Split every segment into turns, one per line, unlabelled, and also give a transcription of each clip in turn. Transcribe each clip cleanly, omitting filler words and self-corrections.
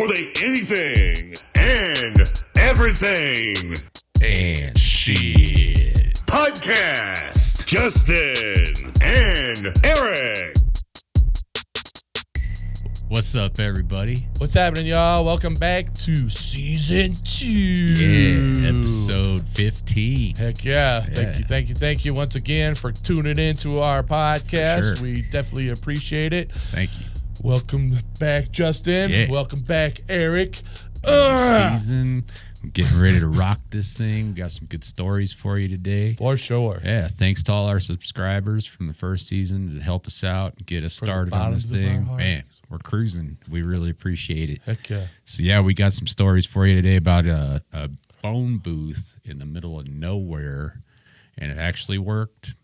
for the anything and everything
and shit
podcast. Justin and Eric.
What's up, everybody?
What's happening, y'all? Welcome back to season 2.
Yeah, episode 15.
Heck yeah. Thank you once again for tuning in to our podcast.
Sure.
We definitely appreciate it.
Thank you.
Welcome back, Justin.
Yeah.
Welcome back, Eric.
Season. I'm getting ready to rock this thing. We got some good stories for you today.
For sure.
Yeah, thanks to all our subscribers from the first season to help us out and get us started on this thing. Man, we're cruising. We really appreciate it.
Heck yeah.
So yeah, we got some stories for you today about a phone booth in the middle of nowhere, and it actually worked.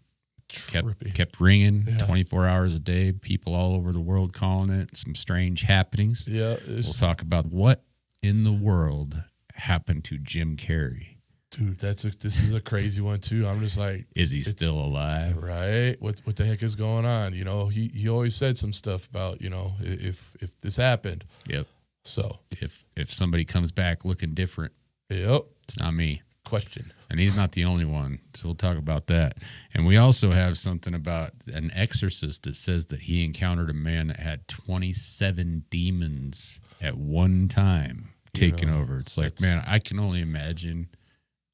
Kept ringing 24 hours a day. People all over the world calling it. Some strange happenings.
Yeah.
We'll talk about what in the world happened to Jim Carrey.
Dude, this is a crazy one too. I'm just like,
is he still alive?
Right? What the heck is going on? You know, he always said some stuff about, you know, if this happened.
Yep.
So
if somebody comes back looking different,
yep,
it's not me.
Question. And
he's not the only one, so we'll talk about that. And we also have something about an exorcist that says that he encountered a man that had 27 demons at one time taking over. It's like, man, I can only imagine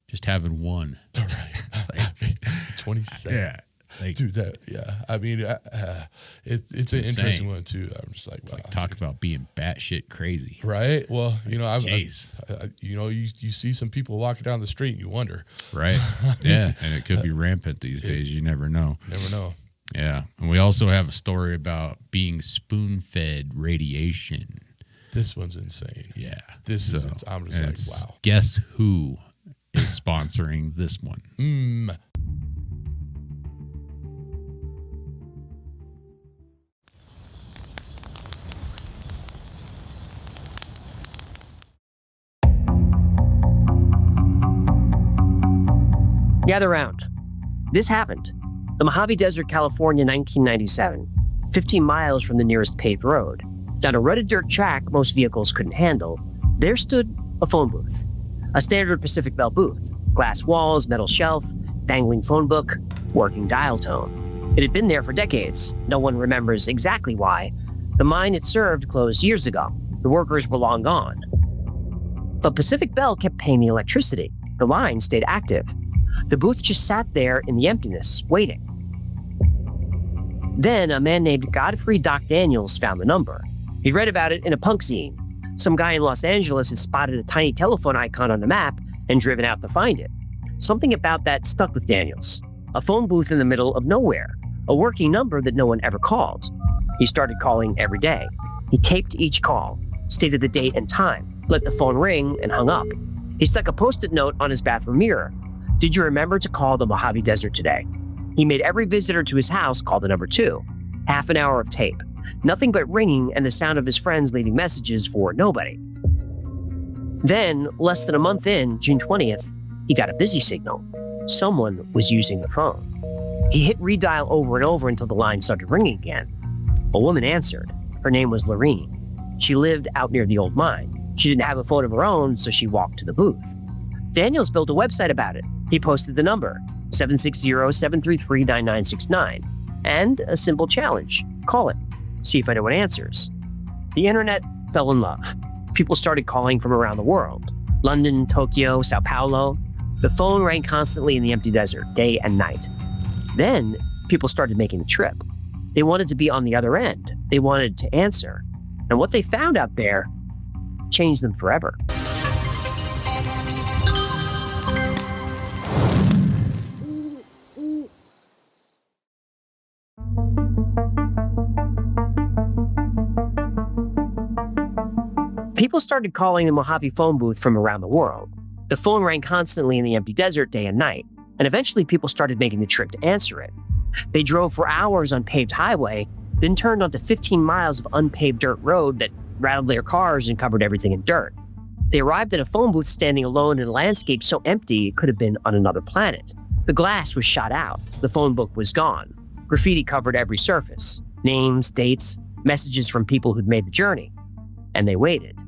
just having one.
Right. 27.
Yeah. Like,
dude, I mean, it's an interesting one too. I'm just like, wow,
talk about being batshit crazy,
right? Well, you know,
you
see some people walking down the street and you wonder,
right? Yeah, and it could be rampant these days. You never know. Yeah, and we also have a story about being spoon-fed radiation.
This one's insane.
Yeah,
I'm just like, wow.
Guess who is sponsoring this one?
Gather round. This happened. The Mojave Desert, California, 1997. 15 miles from the nearest paved road. Down a rutted dirt track most vehicles couldn't handle, there stood a phone booth. A standard Pacific Bell booth. Glass walls, metal shelf, dangling phone book, working dial tone. It had been there for decades. No one remembers exactly why. The mine it served closed years ago. The workers were long gone. But Pacific Bell kept paying the electricity. The line stayed active. The booth just sat there in the emptiness, waiting. Then a man named Godfrey Doc Daniels found the number. He'd read about it in a punk zine. Some guy in Los Angeles had spotted a tiny telephone icon on the map and driven out to find it. Something about that stuck with Daniels. A phone booth in the middle of nowhere, a working number that no one ever called. He started calling every day. He taped each call, stated the date and time, let the phone ring, and hung up. He stuck a Post-it note on his bathroom mirror. Did you remember to call the Mojave Desert today? He made every visitor to his house call the number 2. Half an hour of tape. Nothing but ringing and the sound of his friends leaving messages for nobody. Then, less than a month in, June 20th, he got a busy signal. Someone was using the phone. He hit redial over and over until the line started ringing again. A woman answered. Her name was Lorene. She lived out near the old mine. She didn't have a phone of her own, so she walked to the booth. Daniels built a website about it. He posted the number, 760-733-9969, and a simple challenge. Call it. See if anyone answers. The internet fell in love. People started calling from around the world. London, Tokyo, Sao Paulo. The phone rang constantly in the empty desert, day and night. Then, people started making the trip. They wanted to be on the other end. They wanted to answer. And what they found out there changed them forever. People started calling the Mojave phone booth from around the world. The phone rang constantly in the empty desert day and night, and eventually people started making the trip to answer it. They drove for hours on paved highway, then turned onto 15 miles of unpaved dirt road that rattled their cars and covered everything in dirt. They arrived at a phone booth standing alone in a landscape so empty it could have been on another planet. The glass was shot out. The phone book was gone. Graffiti covered every surface. Names, dates, messages from people who'd made the journey. And they waited.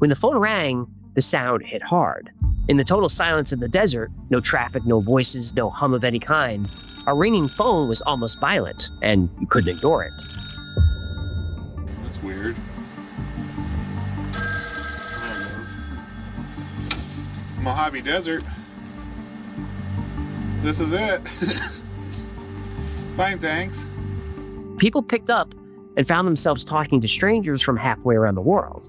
When the phone rang, the sound hit hard. In the total silence of the desert, no traffic, no voices, no hum of any kind, a ringing phone was almost violent, and you couldn't ignore it.
That's weird. There it goes. Mojave Desert. This is it. Fine, thanks.
People picked up and found themselves talking to strangers from halfway around the world.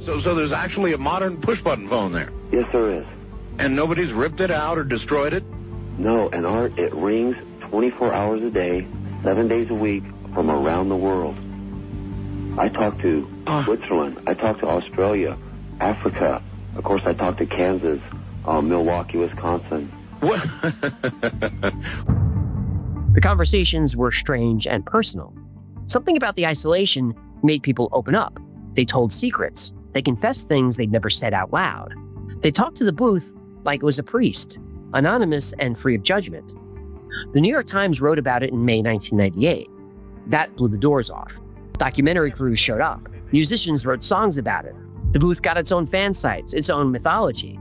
So there's actually a modern push-button phone there?
Yes, there is.
And nobody's ripped it out or destroyed it?
No, and Art, it rings 24 hours a day, 7 days a week, from around the world. I talked to Switzerland. I talked to Australia, Africa. Of course, I talked to Kansas, Milwaukee, Wisconsin.
What?
The conversations were strange and personal. Something about the isolation made people open up. They told secrets. They confessed things they'd never said out loud. They talked to the booth like it was a priest, anonymous and free of judgment. The New York Times wrote about it in May 1998. That blew the doors off. Documentary crews showed up. Musicians wrote songs about it. The booth got its own fan sites, its own mythology.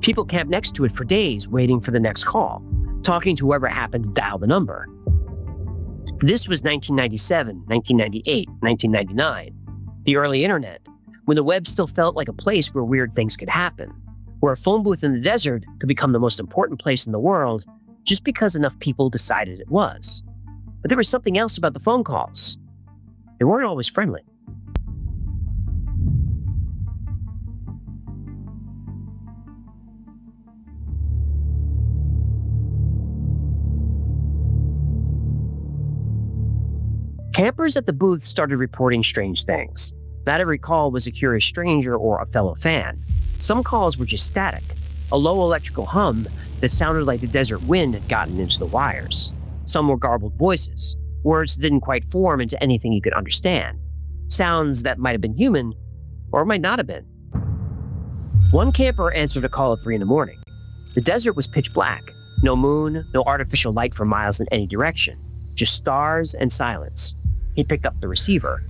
People camped next to it for days, waiting for the next call, talking to whoever happened to dial the number. This was 1997, 1998, 1999. The early internet, when the web still felt like a place where weird things could happen, where a phone booth in the desert could become the most important place in the world just because enough people decided it was. But there was something else about the phone calls. They weren't always friendly. Campers at the booth started reporting strange things. Not every call was a curious stranger or a fellow fan. Some calls were just static, a low electrical hum that sounded like the desert wind had gotten into the wires. Some were garbled voices, words that didn't quite form into anything you could understand. Sounds that might have been human, or might not have been. One camper answered a call at 3 a.m. The desert was pitch black. No moon, no artificial light for miles in any direction. Just stars and silence. He picked up the receiver.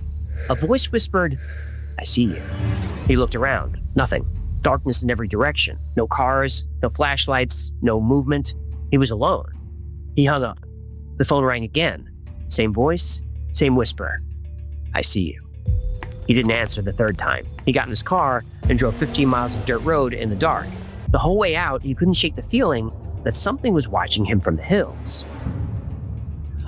A voice whispered, "I see you." He looked around. Nothing. Darkness in every direction. No cars, no flashlights, no movement. He was alone. He hung up. The phone rang again. Same voice, same whisper. "I see you." He didn't answer the third time. He got in his car and drove 15 miles of dirt road in the dark. The whole way out, he couldn't shake the feeling that something was watching him from the hills.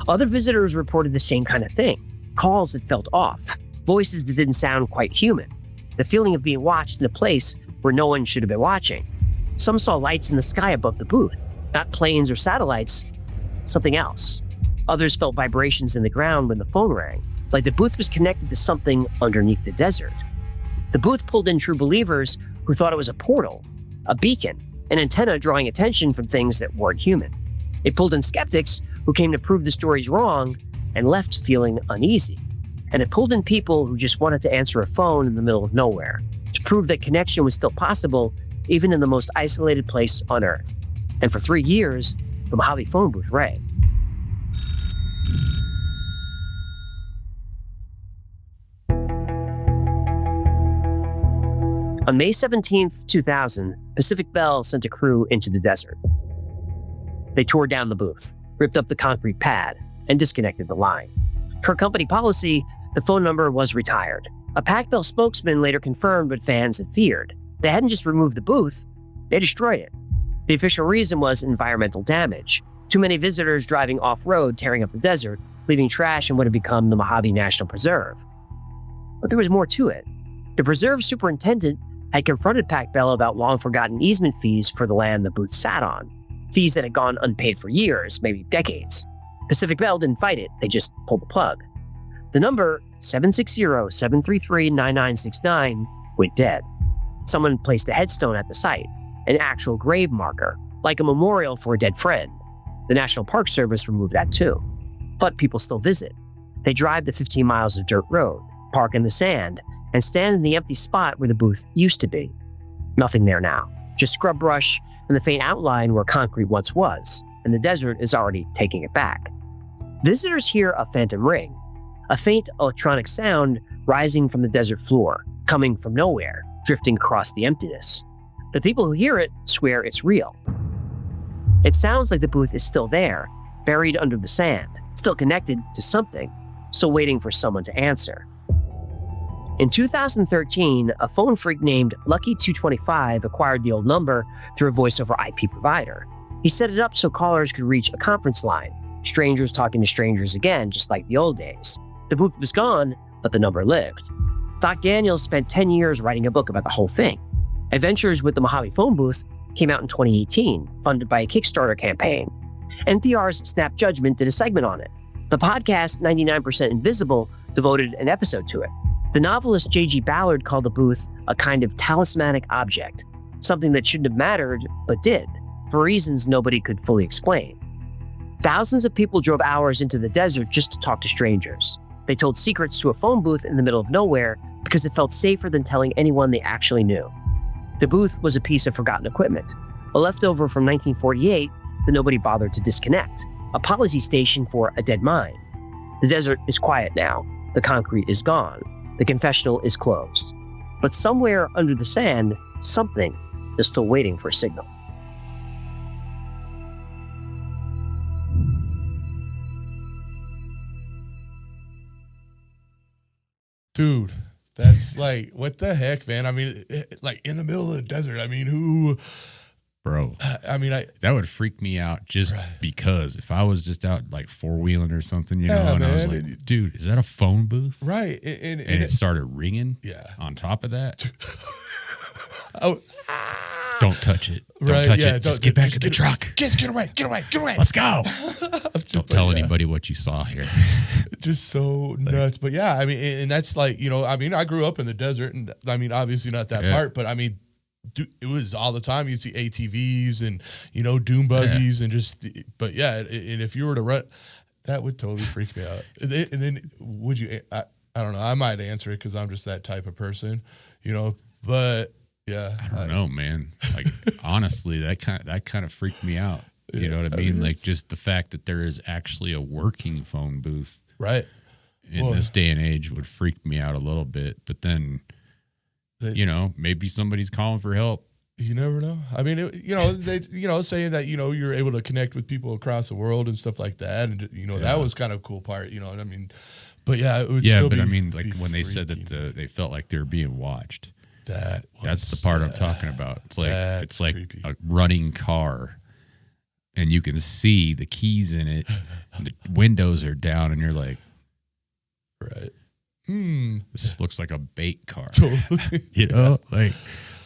Other visitors reported the same kind of thing. Calls that felt off. Voices that didn't sound quite human. The feeling of being watched in a place where no one should have been watching. Some saw lights in the sky above the booth. Not planes or satellites. Something else. Others felt vibrations in the ground when the phone rang, like the booth was connected to something underneath the desert. The booth pulled in true believers who thought it was a portal, a beacon, an antenna drawing attention from things that weren't human. It pulled in skeptics who came to prove the stories wrong and left feeling uneasy. And it pulled in people who just wanted to answer a phone in the middle of nowhere, to prove that connection was still possible even in the most isolated place on Earth. And for 3 years, the Mojave phone booth rang. On May 17th, 2000, Pacific Bell sent a crew into the desert. They tore down the booth, ripped up the concrete pad, and disconnected the line. Per company policy, the phone number was retired. A Pac Bell spokesman later confirmed what fans had feared. They hadn't just removed the booth, they destroyed it. The official reason was environmental damage. Too many visitors driving off-road, tearing up the desert, leaving trash in what had become the Mojave National Preserve. But there was more to it. The preserve superintendent had confronted Pac Bell about long-forgotten easement fees for the land the booth sat on. Fees that had gone unpaid for years, maybe decades. Pacific Bell didn't fight it, they just pulled the plug. The number 760-733-9969 went dead. Someone placed a headstone at the site, an actual grave marker, like a memorial for a dead friend. The National Park Service removed that too. But people still visit. They drive the 15 miles of dirt road, park in the sand, and stand in the empty spot where the booth used to be. Nothing there now, just scrub brush and the faint outline where concrete once was, and the desert is already taking it back. Visitors hear a phantom ring, a faint electronic sound rising from the desert floor, coming from nowhere, drifting across the emptiness. The people who hear it swear it's real. It sounds like the booth is still there, buried under the sand, still connected to something, still waiting for someone to answer. In 2013, a phone freak named Lucky225 acquired the old number through a voice-over IP provider. He set it up so callers could reach a conference line, strangers talking to strangers again, just like the old days. The booth was gone, but the number lived. Doc Daniels spent 10 years writing a book about the whole thing. Adventures with the Mojave phone booth came out in 2018, funded by a Kickstarter campaign. NPR's Snap Judgment did a segment on it. The podcast 99% Invisible devoted an episode to it. The novelist J.G. Ballard called the booth a kind of talismanic object, something that shouldn't have mattered, but did, for reasons nobody could fully explain. Thousands of people drove hours into the desert just to talk to strangers. They told secrets to a phone booth in the middle of nowhere because it felt safer than telling anyone they actually knew. The booth was a piece of forgotten equipment, a leftover from 1948 that nobody bothered to disconnect, a policy station for a dead mine. The desert is quiet now. The concrete is gone. The confessional is closed. But somewhere under the sand, something is still waiting for a signal.
Dude, that's like, what the heck, man? I mean, like in the middle of the desert. I mean, who...
Bro,
I mean,
that would freak me out just because if I was just out like four-wheeling or something, you know, and I was like, dude, is that a phone booth?
Right.
And it started ringing on top of that. Don't touch it. Don't touch it. Just get back in the truck.
Get away.
Let's go. Don't tell anybody what you saw here.
Just so nuts. But yeah, I mean, and that's like, you know, I mean, I grew up in the desert and I mean, obviously not that part, but I mean, dude, it was all the time. You see ATVs and, you know, doom buggies and just, but yeah, and if you were to run, that would totally freak me out. And then would you, I don't know, I might answer it because I'm just that type of person, you know, but yeah.
I don't know, man. Like, honestly, that kind of freaked me out. You know what I mean? Like, just the fact that there is actually a working phone booth.
Right.
In this day and age would freak me out a little bit. But then, you know, maybe somebody's calling for help.
You never know. I mean, saying that, you know, you're able to connect with people across the world and stuff like that. And, you know, that was kind of a cool part, you know what I mean? But yeah, it would still be. Yeah, but I mean,
like when they said that they felt like they were being watched. That's the part I'm talking about. It's like creepy. A running car and you can see the keys in it. And the windows are down and you're like,
right.
This looks like a bait car.
Totally.
You know, like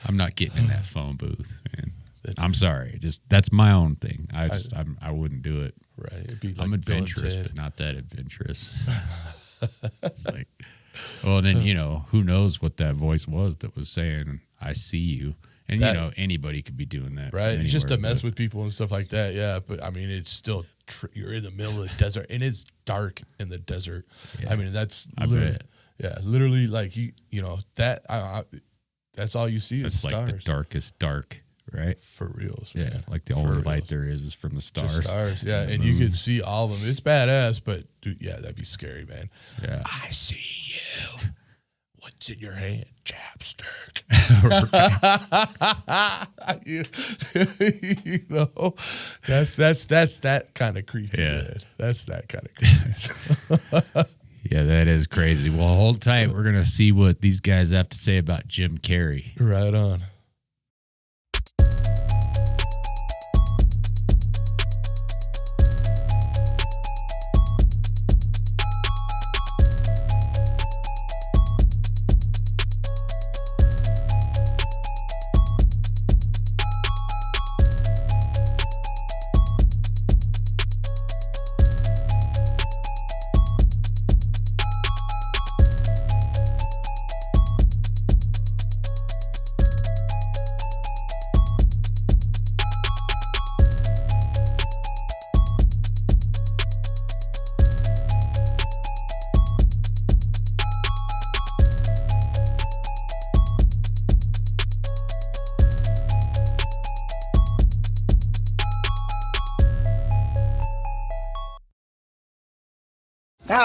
I'm not getting in that phone booth, man. I'm sorry. That's my own thing. I wouldn't do it.
Right. It'd be like
I'm adventurous, but not that adventurous. It's like, well, then, you know, who knows what that voice was that was saying, I see you. And, you know, anybody could be doing that.
Right. It's just to mess with people and stuff like that. Yeah. But, I mean, it's still, you're in the middle of the desert, and it's dark in the desert. Yeah. I mean, that's literally like, you know, that, that's all you see is stars.
It's like the darkest dark, right?
For reals,
man. Yeah, like the only light there is from the stars.
Just stars, yeah. And you could see all of them. It's badass, but, dude, yeah, that'd be scary, man.
Yeah.
I see you. What's in your hand? Chapstick. You know, that's that kind of creepy. Yeah. Man. That's that kind of creepy.
Yeah, that is crazy. Well, hold tight. We're going to see what these guys have to say about Jim Carrey.
Right on.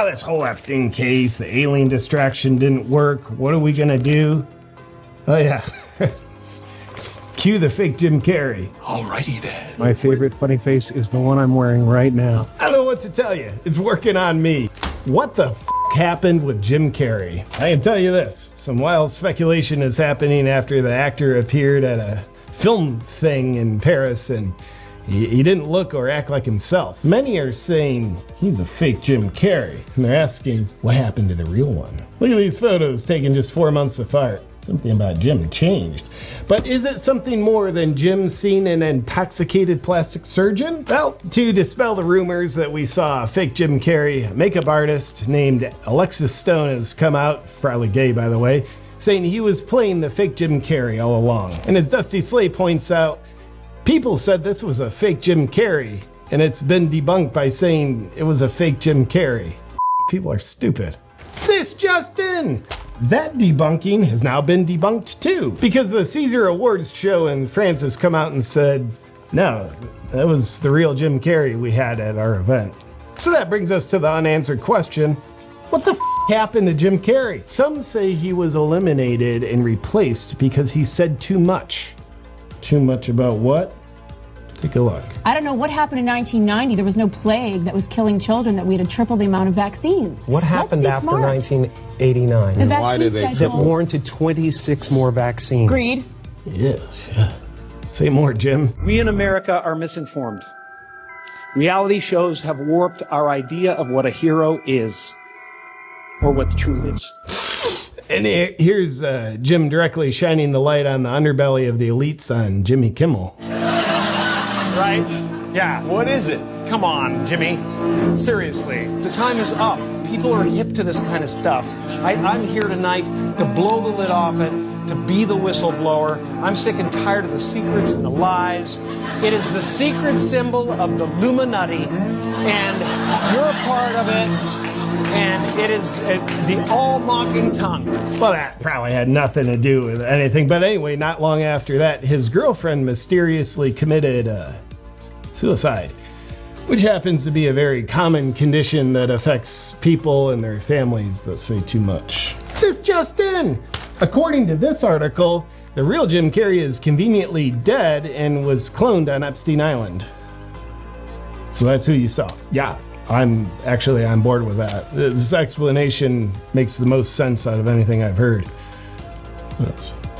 This whole Epstein case, the alien distraction didn't work. What are we gonna do? Oh yeah. Cue the fake Jim Carrey.
Alrighty then.
My favorite funny face is the one I'm wearing right now.
I don't know what to tell you. It's working on me. What the happened with Jim Carrey? I can tell you this. Some wild speculation is happening after the actor appeared at a film thing in Paris and he didn't look or act like himself. Many are saying he's a fake Jim Carrey, and they're asking what happened to the real one. Look at these photos taken just 4 months apart. Something about Jim changed. But is it something more than Jim seeing an intoxicated plastic surgeon? Well, to dispel the rumors that we saw a fake Jim Carrey, a makeup artist named Alexis Stone has come out, probably gay by the way, saying he was playing the fake Jim Carrey all along. And as Dusty Slay points out, people said this was a fake Jim Carrey, and it's been debunked by saying it was a fake Jim Carrey. People are stupid. This just in! That debunking has now been debunked too, because the Caesar Awards show in France has come out and said, no, that was the real Jim Carrey we had at our event. So that brings us to the unanswered question, what the happened to Jim Carrey? Some say he was eliminated and replaced because he said too much. Too much about what? Take a look.
I don't know what happened in 1990. There was no plague that was killing children, that we had to triple the amount of vaccines.
What happened after 1989?
The vaccine
That
schedule.
warranted 26 more vaccines.
Agreed.
Yeah. Say more, Jim.
We in America are misinformed. Reality shows have warped our idea of what a hero is, or what the truth is.
And here's Jim directly shining the light on the underbelly of the elites on Jimmy Kimmel.
Right? Yeah. What is it? Come on, Jimmy. Seriously, the time is up. People are hip to this kind of stuff. I'm here tonight to blow the lid off it, to be the whistleblower. I'm sick and tired of the secrets and the lies. It is the secret symbol of the Illuminati, and you're a part of it. And it is the all-mocking tongue.
Well, that probably had nothing to do with anything. But anyway, not long after that, his girlfriend mysteriously committed suicide, which happens to be a very common condition that affects people and their families that say too much. This just in! According to this article, the real Jim Carrey is conveniently dead and was cloned on Epstein Island. So that's who you saw. Yeah. I'm actually on board with that. This explanation makes the most sense out of anything I've heard.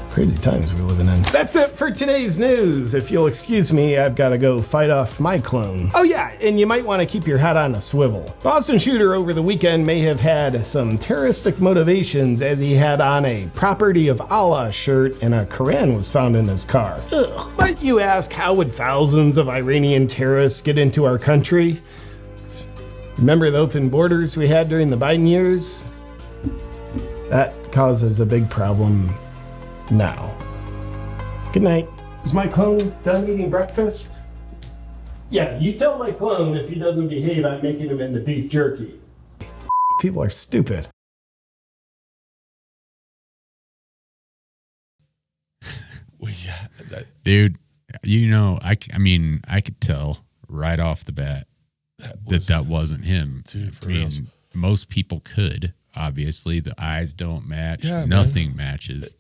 Crazy times we're living in. That's it for today's news. If you'll excuse me, I've got to go fight off my clone. Oh yeah, and you might want to keep your head on a swivel. Boston shooter over the weekend may have had some terroristic motivations, as he had on a Property of Allah shirt and a Quran was found in his car. Ugh. But you ask, how would thousands of Iranian terrorists get into our country? Remember the open borders we had during the Biden years? That causes a big problem now. Good night. Is my clone done eating breakfast? Yeah, you tell my clone if he doesn't behave, I'm making him into beef jerky. People are stupid.
Well, yeah,
Dude, I could tell right off the bat that wasn't him.
Dude, for real.
Most people could. Obviously, the eyes don't match.
Yeah,
nothing matches.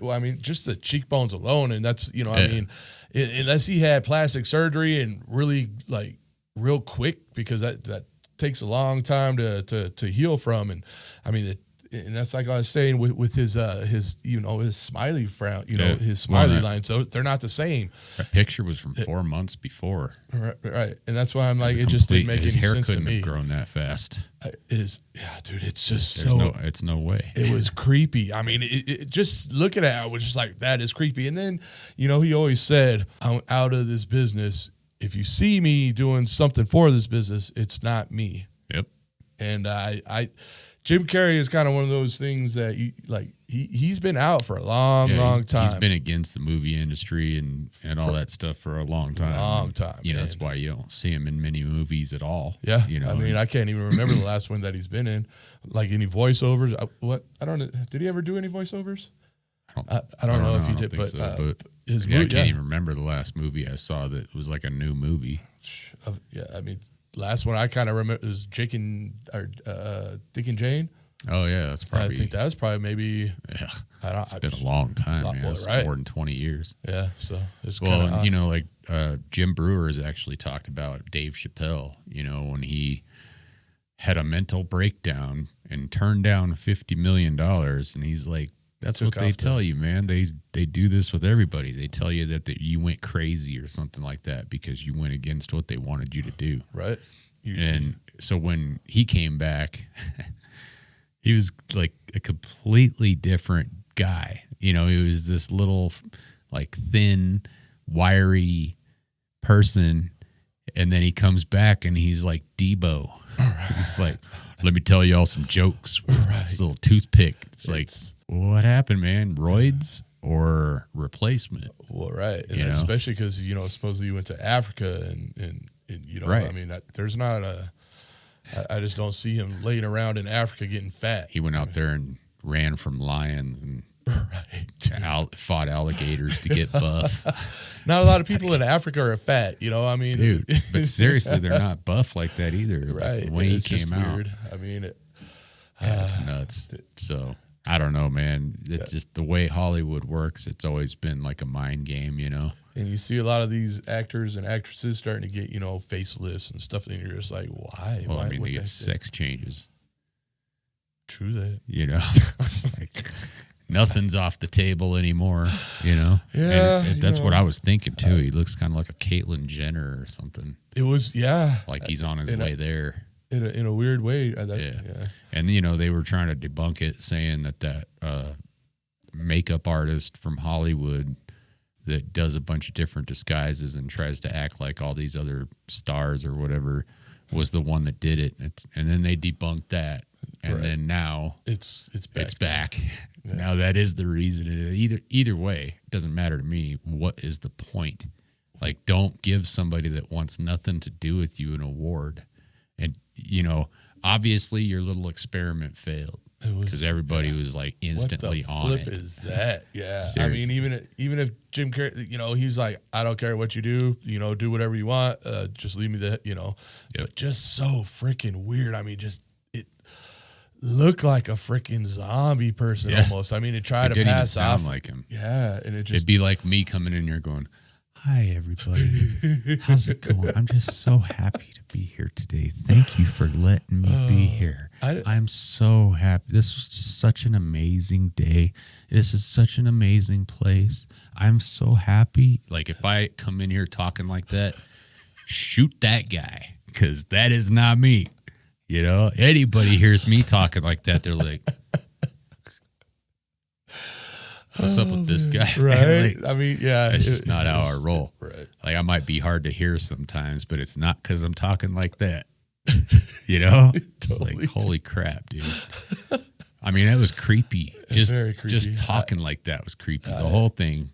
Well, I mean, just the cheekbones alone, and that's, I mean, unless he had plastic surgery and really like real quick, because that takes a long time to heal from, and I mean, and that's like I was saying with his his smiley frown, his smiley line. So they're not the same.
That picture was from 4 months before.
Right, and that's why I'm like, it just didn't make any sense to me.
His hair couldn't have grown that fast.
Dude, it's just
it's no way.
It was creepy. I mean, it just looking at it, I was just like, that is creepy. And then, he always said, I'm out of this business. If you see me doing something for this business, it's not me.
Yep.
And Jim Carrey is kind of one of those things that he's been out for a long time.
He's been against the movie industry and all that stuff for a long time. That's why you don't see him in many movies at all.
Yeah. I mean, I can't even remember the last one that he's been in. Like any voiceovers. I don't know. Did he ever do any voiceovers? I don't know if he did, but his movie,
I can't even remember the last movie I saw that was like a new movie.
Yeah, I mean, last one I kind of remember was Dick and Jane.
Oh yeah, that's probably.
I think that was probably maybe.
Yeah,
it's
been a long time. Man. It's
right?
More than 20 years.
Yeah, so it's
well, you know, like Jim Brewer has actually talked about Dave Chappelle. You know, when he had a mental breakdown and turned down $50 million, and he's like, "That's what they tell you, man. They do this with everybody. They tell you that you went crazy or something like that because you went against what they wanted you to do."
Right.
So when he came back. He was like a completely different guy. You know, he was this little, like, thin, wiry person. And then he comes back and he's like Debo. Right. He's like, let me tell you all some jokes with this little toothpick. It's like, what happened, man? Roids or replacement?
Well, right. And especially because, you know, supposedly you went to Africa and you know, I mean, there's not I just don't see him laying around in Africa getting fat.
He went out there and ran from lions and fought alligators to get buff.
Not a lot of people in Africa are fat, you know. I mean,
dude, but seriously, they're not buff like that either.
Right?
The way he came out,
weird. I mean,
it's nuts. So I don't know, man. It's just the way Hollywood works. It's always been like a mind game, you know.
And you see a lot of these actors and actresses starting to get, you know, facelifts and stuff, and you're just like, why?
Well,
why?
I mean, they get sex changes.
True that.
You know, like nothing's off the table anymore, you know?
Yeah.
And that's what I was thinking, too. He looks kind of like a Caitlyn Jenner or something.
It was, yeah.
Like he's on his way there.
In a weird way.
Yeah. And, you know, they were trying to debunk it, saying that makeup artist from Hollywood that does a bunch of different disguises and tries to act like all these other stars or whatever was the one that did it. And then they debunked that. And then now it's back. Yeah. Now that is the reason. Either way, it doesn't matter to me. What is the point? Like, don't give somebody that wants nothing to do with you an award. And, you know, obviously your little experiment failed. Because everybody was like instantly on it.
What the flip is that? Yeah.
Seriously.
I mean, even if Jim Carrey, you know, he's like, I don't care what you do, you know, do whatever you want. Just leave me the, you know. Yep. But just so freaking weird. I mean, just it looked like a freaking zombie person almost. I mean, it tried to pass off.
Sound like him.
Yeah, and
it'd be like me coming in here going, "Hi, everybody. How's it going? I'm just so happy to be here today. Thank you for letting me be here. I'm so happy. This was just such an amazing day. This is such an amazing place. I'm so happy." Like, if I come in here talking like that, shoot that guy, because that is not me. You know, anybody hears me talking like that, they're like, what's up with this guy?
Right.
Like,
I mean, yeah.
That's just not how I roll.
Right.
Like, I might be hard to hear sometimes, but it's not because I'm talking like that. You know? It's like, holy crap, dude. I mean, that was creepy.
Very creepy.
Just talking like that was creepy. The whole thing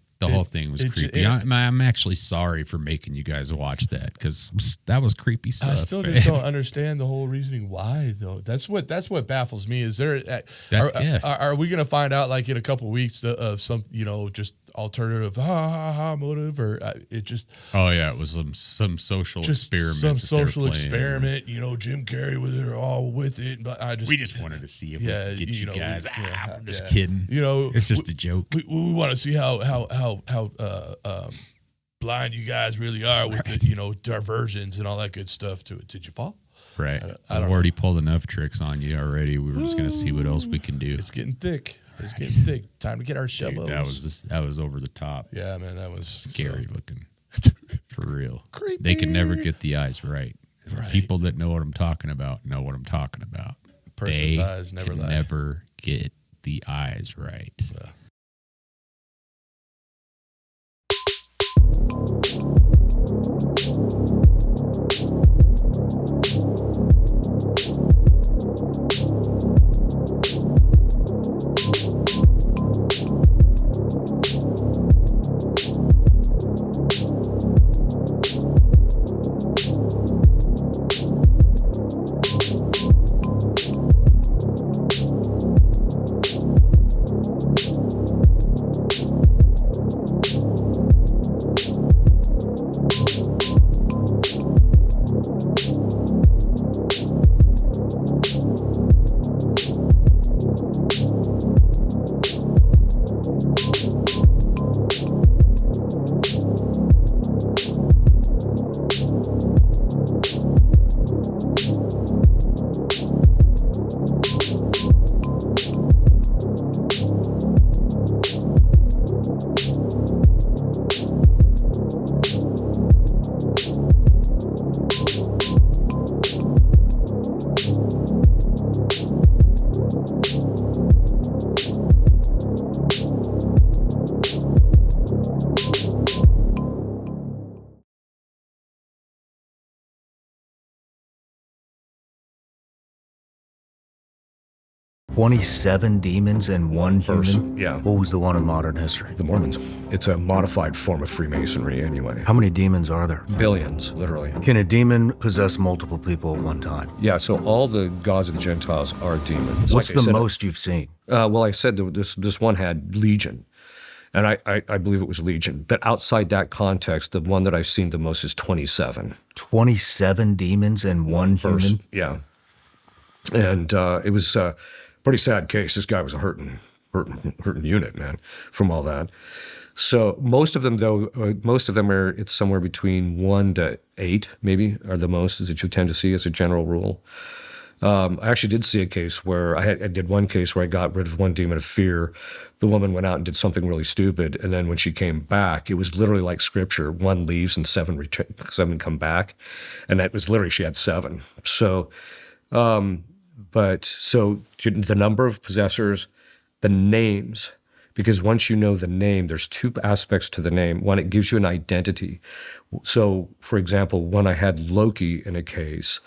was creepy. I'm actually sorry for making you guys watch that, because that was creepy stuff.
I still just don't understand the whole reasoning why, though. That's what baffles me. Is there are we going to find out, like, in a couple of weeks of some, you know, just alternative motive, or it just
it was some social experiment.
Some social experiment. You know, Jim Carrey was there all with it, but we just
wanted to see if we could get you guys. I'm just
kidding.
kidding.
You know,
it's just a joke.
We want to see how blind you guys really are with the, you know, diversions and all that good stuff to it. Did you fall?
Right. I've already pulled enough tricks on you already. We were just going to see what else we can do.
It's getting thick. Time to get our shovels.
Dude, that was over the top.
Yeah, man, that was
scary looking. For real.
Creepy.
They can never get the eyes right. People that know what I'm talking about know what I'm talking about.
Person's eyes never lie.
Never get the eyes right.
27 demons and one human?
Yeah.
What was the one in modern history?
The Mormons. It's a modified form of Freemasonry anyway.
How many demons are there?
Billions, literally.
Can a demon possess multiple people at one time?
Yeah, so all the gods of the Gentiles are demons.
What's the most you've seen?
Well, I said this one had Legion. And I believe it was Legion. But outside that context, the one that I've seen the most is 27.
27 demons and one human?
Yeah. And it was a pretty sad case. This guy was a hurting unit, man, from all that. So most of them, though, it's somewhere between 1 to 8, maybe, are the most that you tend to see as a general rule. I actually did see a case where I did one case where I got rid of one demon of fear. The woman went out and did something really stupid, and then when she came back, it was literally like scripture: 1 leaves and 7 come back, and that was literally she had 7. So, so the number of possessors, the names, because once you know the name, there's 2 aspects to the name. One, it gives you an identity. So, for example, when I had Loki in a case.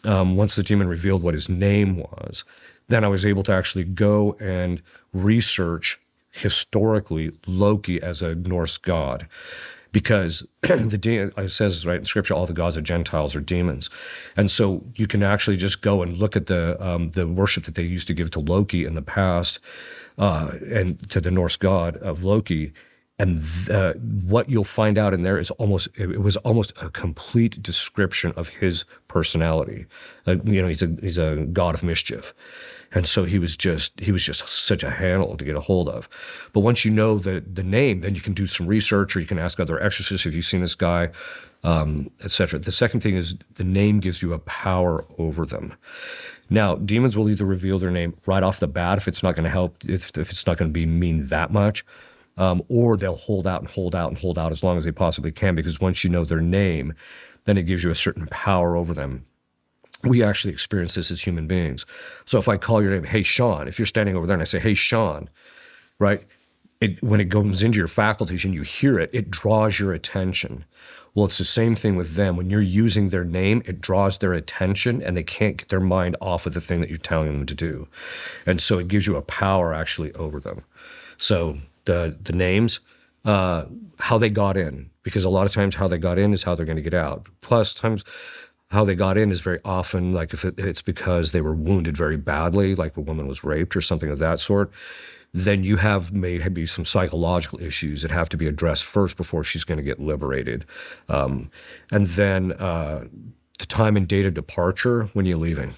Once the demon revealed what his name was, then I was able to actually go and research historically Loki as a Norse god, because it says right in scripture, all the gods of Gentiles are demons, and so you can actually just go and look at the worship that they used to give to Loki in the past, and to the Norse god of Loki. And what you'll find out in there is almost a complete description of his personality. He's a god of mischief, and so he was just such a handle to get a hold of. But once you know the name, then you can do some research, or you can ask other exorcists if you've seen this guy, etc. The second thing is the name gives you a power over them. Now, demons will either reveal their name right off the bat if it's not going to help, if it's not going to mean that much. Or they'll hold out as long as they possibly can, because once you know their name, then it gives you a certain power over them. We actually experience this as human beings. So if I call your name, hey, Sean, if you're standing over there and I say, hey, Sean, right? When it goes into your faculties and you hear it, it draws your attention. Well, it's the same thing with them. When you're using their name, it draws their attention, and they can't get their mind off of the thing that you're telling them to do. And so it gives you a power actually over them. So the names, how they got in, because a lot of times how they got in is how they're going to get out. Plus, times how they got in is very often like if it's because they were wounded very badly, like a woman was raped or something of that sort, then you maybe some psychological issues that have to be addressed first before she's going to get liberated. And then the time and date of departure when you're leaving.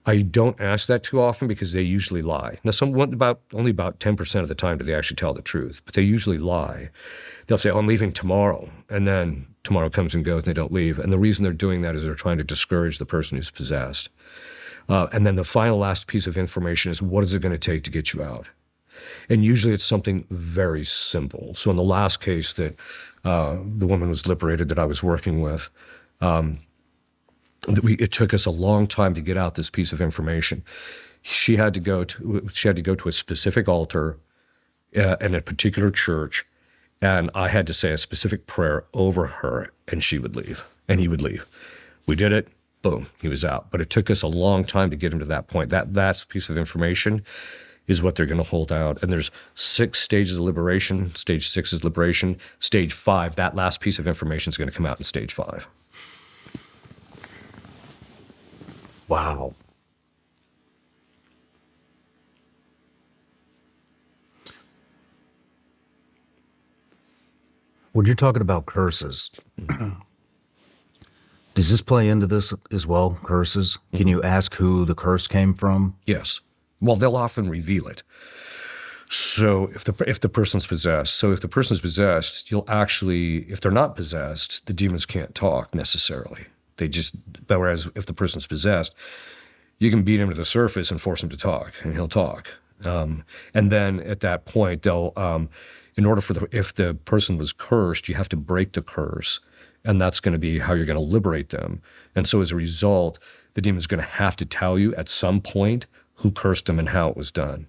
I don't ask that too often because they usually lie. Now, only about 10% of the time do they actually tell the truth, but they usually lie. They'll say, oh, I'm leaving tomorrow, and then tomorrow comes and goes and they don't leave. And the reason they're doing that is they're trying to discourage the person who's possessed. And then the last piece of information is, what is it going to take to get you out? And usually it's something very simple. So in the last case that the woman was liberated that I was working with, it took us a long time to get out this piece of information. She had to go to a specific altar in a particular church, and I had to say a specific prayer over her, and she would leave, and he would leave. We did it. Boom, he was out. But it took us a long time to get him to that point. That piece of information is what they're going to hold out. And there's 6 stages of liberation. Stage 6 is liberation. Stage 5, that last piece of information is going to come out in stage 5.
Wow. When you're talking about curses, does this play into this as well, curses? Can you ask who the curse came from?
Yes. Well, they'll often reveal it. So if the person's possessed, you'll actually, if they're not possessed, the demons can't talk necessarily. Whereas if the person's possessed, you can beat him to the surface and force him to talk, and he'll talk. And then at that point, they'll, if the person was cursed, you have to break the curse, and that's going to be how you're going to liberate them. And so as a result, the demon's going to have to tell you at some point who cursed them and how it was done.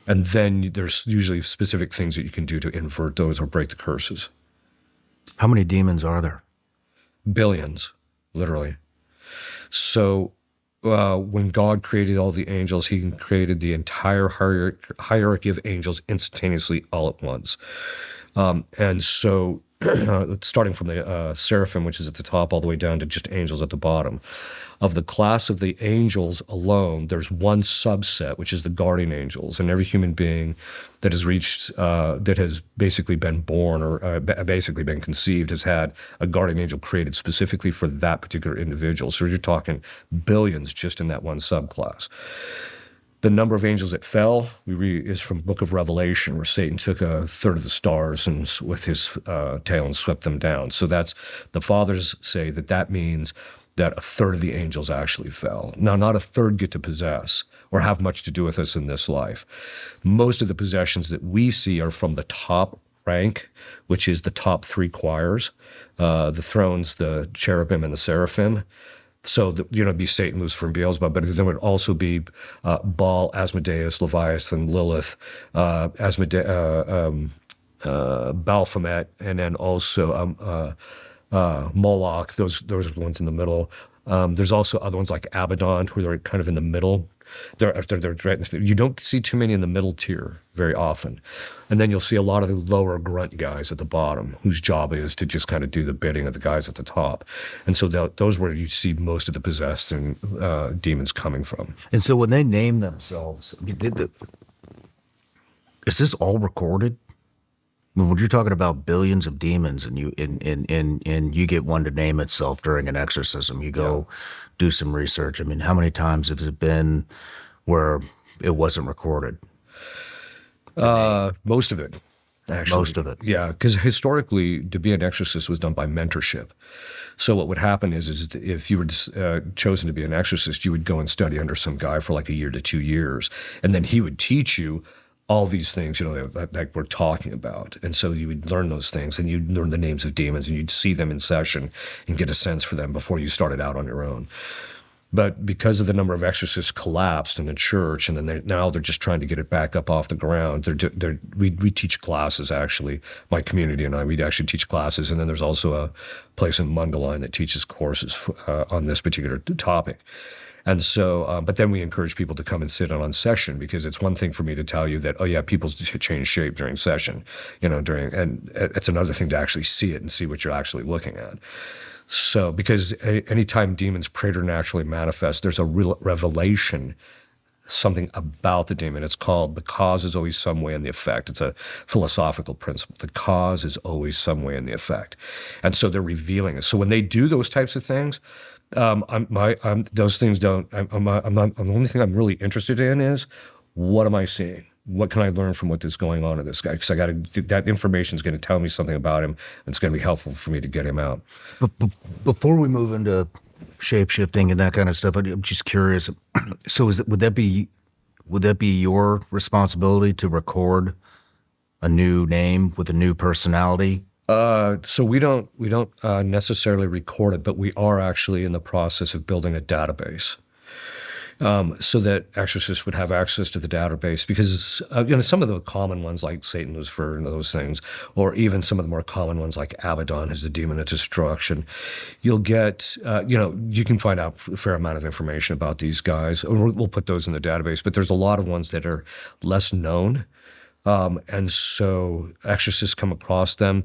And then there's usually specific things that you can do to invert those or break the curses.
How many demons are there?
Billions. Literally. So when God created all the angels, he created the entire hierarchy of angels instantaneously all at once. And so starting from the seraphim, which is at the top, all the way down to just angels at the bottom. Of the class of the angels alone, there's one subset, which is the guardian angels. And every human being that has reached, that has basically been born or basically been conceived has had a guardian angel created specifically for that particular individual. So you're talking billions just in that one subclass. The number of angels that fell is from Book of Revelation, where Satan took a third of the stars and with his tail and swept them down. So that's, the fathers say that means that a third of the angels actually fell. Now, not a third get to possess or have much to do with us in this life. Most of the possessions that we see are from the top rank, which is the top three choirs, the thrones, the cherubim, and the seraphim. So, it'd be Satan, Lucifer, and Beelzebub, but there would also be Baal, Asmodeus, Leviathan, Lilith, Baphomet, and then also Moloch. Those are the ones in the middle. There's also other ones like Abaddon, who they're kind of in the middle. You don't see too many in the middle tier very often. And then you'll see a lot of the lower grunt guys at the bottom, whose job is to just kind of do the bidding of the guys at the top. And so those where you see most of the possessed and demons coming from.
And so when they name themselves, is this all recorded? I mean, when you're talking about billions of demons and you get one to name itself during an exorcism, you go do some research. I mean, how many times has it been where it wasn't recorded?
Most of it, actually.
Most of it.
Yeah, because historically, to be an exorcist was done by mentorship. So what would happen is if you were chosen to be an exorcist, you would go and study under some guy for like a year to 2 years, and then he would teach you all these things, that we're talking about. And so you would learn those things, and you'd learn the names of demons, and you'd see them in session and get a sense for them before you started out on your own. But because of the number of exorcists collapsed in the church, and then now they're just trying to get it back up off the ground. We teach classes, actually. My community and I, we'd actually teach classes. And then there's also a place in Mundelein that teaches courses on this particular topic. And so, but then we encourage people to come and sit on session, because it's one thing for me to tell you that, oh yeah, people change shape during session, and it's another thing to actually see it and see what you're actually looking at. So, because anytime demons preternaturally manifest, there's a real revelation, something about the demon. It's called the cause is always some way in the effect. It's a philosophical principle. The cause is always some way in the effect. And so they're revealing it. So when they do those types of things, those things don't. I'm not. The only thing I'm really interested in is, what am I seeing? What can I learn from what is going on in this guy? Because I got to. That information is going to tell me something about him, and it's going to be helpful for me to get him out.
But before we move into shape-shifting and that kind of stuff, I'm just curious. So would that be your responsibility to record a new name with a new personality?
So we don't necessarily record it, but we are actually in the process of building a database, so that exorcists would have access to the database. Because some of the common ones like Satan, Lucifer, and those things, or even some of the more common ones like Abaddon, who's the demon of destruction, you'll get you can find out a fair amount of information about these guys. We'll put those in the database, but there's a lot of ones that are less known, and so exorcists come across them.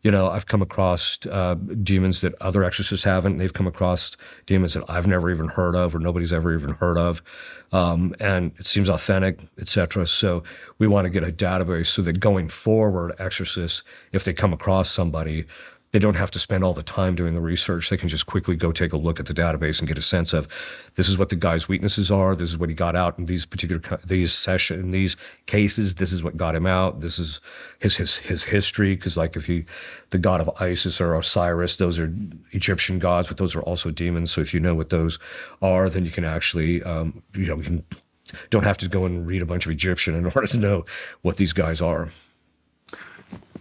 I've come across demons that other exorcists haven't. They've come across demons that I've never even heard of or nobody's ever even heard of. And it seems authentic, etc. So we want to get a database so that going forward, exorcists, if they come across somebody, they don't have to spend all the time doing the research. They can just quickly go take a look at the database and get a sense of, this is what the guy's weaknesses are. This is what he got out in these these cases. This is what got him out. This is his history. Because like the god of Isis or Osiris, those are Egyptian gods, but those are also demons. So if you know what those are, then you can actually, don't have to go and read a bunch of Egyptian in order to know what these guys are.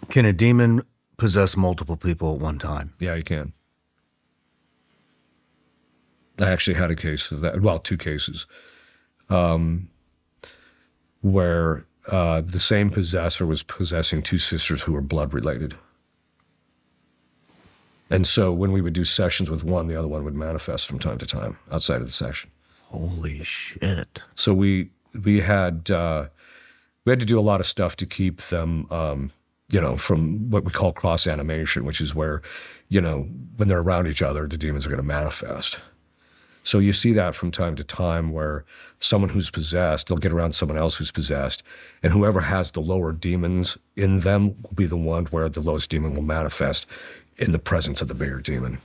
Can a demon possess multiple people at one time?
Yeah, you can. I actually had a case of that. Well, 2 cases, where the same possessor was possessing 2 sisters who were blood related. And so when we would do sessions with one, the other one would manifest from time to time outside of the session.
Holy shit!
So we had to do a lot of stuff to keep them, from what we call cross animation, which is where, when they're around each other, the demons are going to manifest. So you see that from time to time where someone who's possessed, they'll get around someone else who's possessed, and whoever has the lower demons in them will be the one where the lowest demon will manifest in the presence of the bigger demon.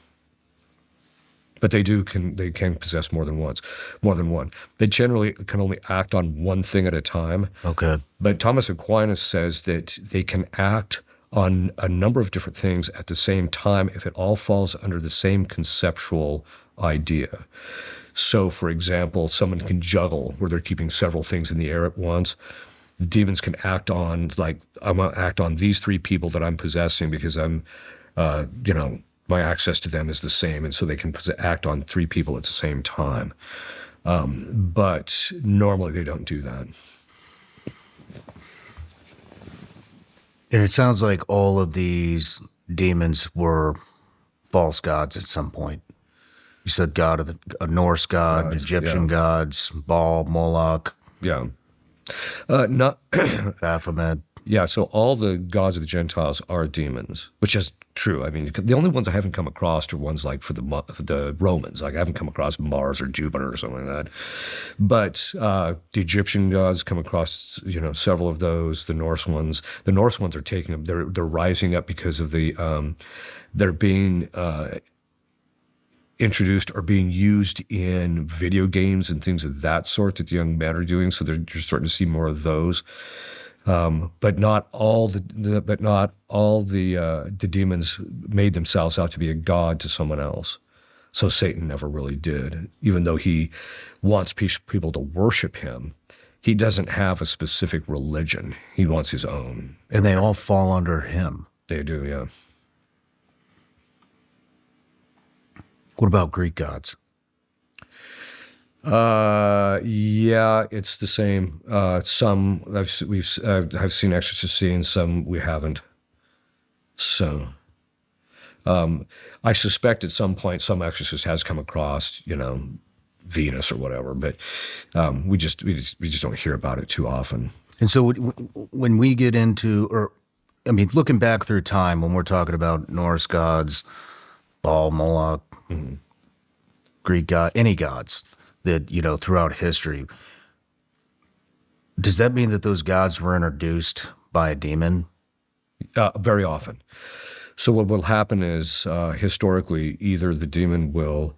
But they can possess more than one. They generally can only act on one thing at a time.
Okay.
But Thomas Aquinas says that they can act on a number of different things at the same time if it all falls under the same conceptual idea. So, for example, someone can juggle where they're keeping several things in the air at once. The demons can act on, like, I'm going to act on these three people that I'm possessing because I'm, my access to them is the same. And so they can act on three people at the same time. But normally they don't do that.
And it sounds like all of these demons were false gods at some point. You said God of a Norse god, Egyptian gods, Baal, Moloch.
Yeah. Not
Baphomet.
Yeah, so all the gods of the Gentiles are demons, which is true. I mean, the only ones I haven't come across are ones like for the Romans. Like I haven't come across Mars or Jupiter or something like that. But the Egyptian gods come across, several of those. The Norse ones are taking them. They're rising up because of they're being introduced or being used in video games and things of that sort that the young men are doing. So you're starting to see more of those. But not all the demons made themselves out to be a god to someone else. So Satan never really did, even though he wants people to worship him. He doesn't have a specific religion. He wants his own.
And they all fall under him.
They do, yeah.
What about Greek gods?
Yeah, it's the same. Some I've seen exorcist scenes, some we haven't. So, I suspect at some point some exorcist has come across, Venus or whatever, but we just don't hear about it too often.
And so when we get into, looking back through time, when we're talking about Norse gods, Baal, Moloch, Greek god, any gods that, throughout history, does that mean that those gods were introduced by a demon?
Very often. So what will happen is, historically, either the demon will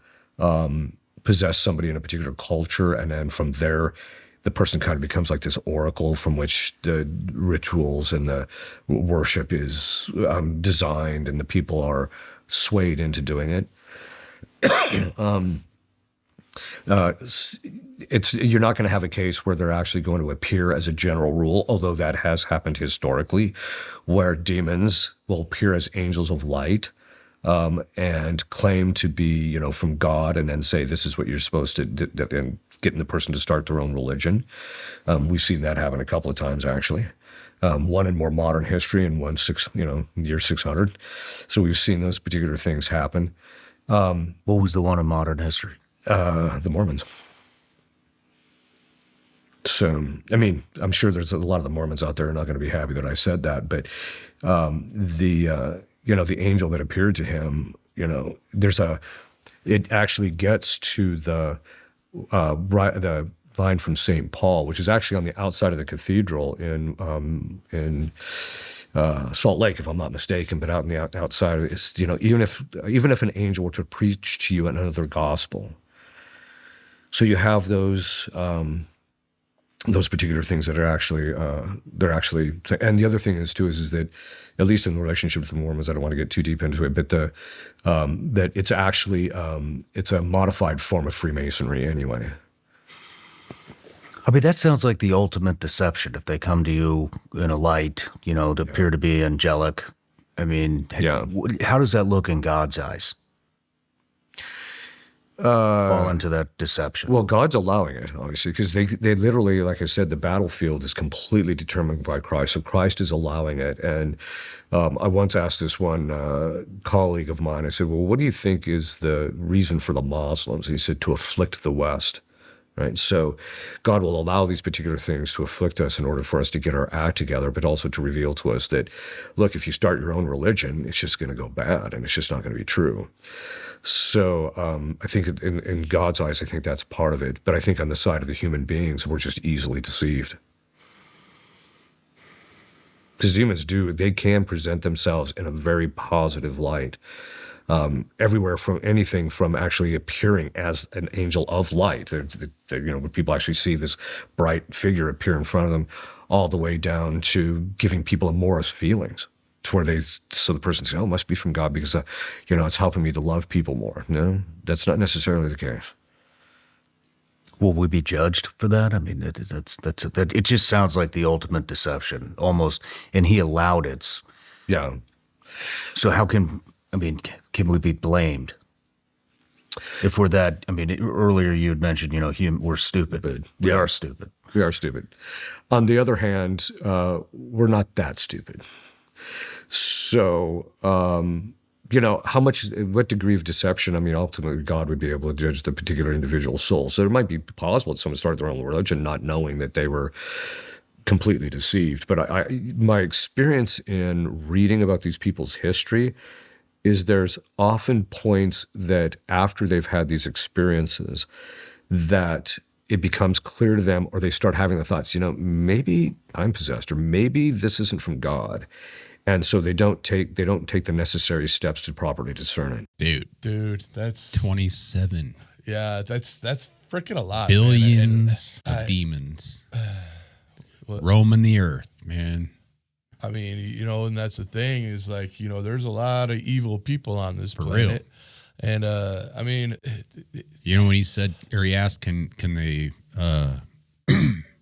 possess somebody in a particular culture, and then from there, the person kind of becomes like this oracle from which the rituals and the worship is designed, and the people are swayed into doing it. You're not going to have a case where they're actually going to appear as a general rule, although that has happened historically, where demons will appear as angels of light and claim to be, from God, and then say this is what you're supposed to do, and getting the person to start their own religion. We've seen that happen a couple of times actually. One in more modern history, and one year 600. So we've seen those particular things happen.
What was the one in modern history?
The Mormons. So, I'm sure there's a lot of the Mormons out there who are not going to be happy that I said that, but the angel that appeared to him, it actually gets to the line from St. Paul, which is actually on the outside of the cathedral in Salt Lake, if I'm not mistaken, but out in the outside, it's, even if an angel were to preach to you another gospel. So you have those particular things that are actually, and the other thing is that, at least in the relationship with the Mormons, I don't want to get too deep into it, but that it's actually, it's a modified form of Freemasonry anyway.
That sounds like the ultimate deception. If they come to you in a light, to appear to be angelic, how does that look in God's eyes? Fall into that deception.
Well, God's allowing it, obviously, because they literally, like I said, the battlefield is completely determined by Christ. So Christ is allowing it. And I once asked this one colleague of mine, I said, well, what do you think is the reason for the Muslims? He said, to afflict the West. right? So God will allow these particular things to afflict us in order for us to get our act together, but also to reveal to us that, look, if you start your own religion, it's just going to go bad and it's just not going to be true. So I think in God's eyes, I think that's part of it. But I think on the side of the human beings, we're just easily deceived. Because demons they can present themselves in a very positive light. Everywhere from anything from actually appearing as an angel of light, when people actually see this bright figure appear in front of them, all the way down to giving people amorous feelings, to where so the person says, "Oh, it must be from God because it's helping me to love people more." No, that's not necessarily the case.
Will we be judged for that? I mean, that it just sounds like the ultimate deception, almost, and he allowed it.
Yeah.
So can we be blamed if we're that? I mean, earlier you had mentioned, we're stupid. We are stupid.
We are stupid. On the other hand, we're not that stupid. So, what degree of deception? I mean, ultimately, God would be able to judge the particular individual soul. So it might be possible that someone started their own religion not knowing that they were completely deceived. But my experience in reading about these people's history is there's often points that after they've had these experiences that it becomes clear to them, or they start having the thoughts, maybe I'm possessed, or maybe this isn't from God. And so they don't take the necessary steps to properly discern it.
Dude, that's
27.
Yeah, that's freaking a lot.
Billions of demons roaming the earth, man.
I mean, and that's the thing is like, there's a lot of evil people on this planet. Real. And I mean,
when he said, or he asked, can they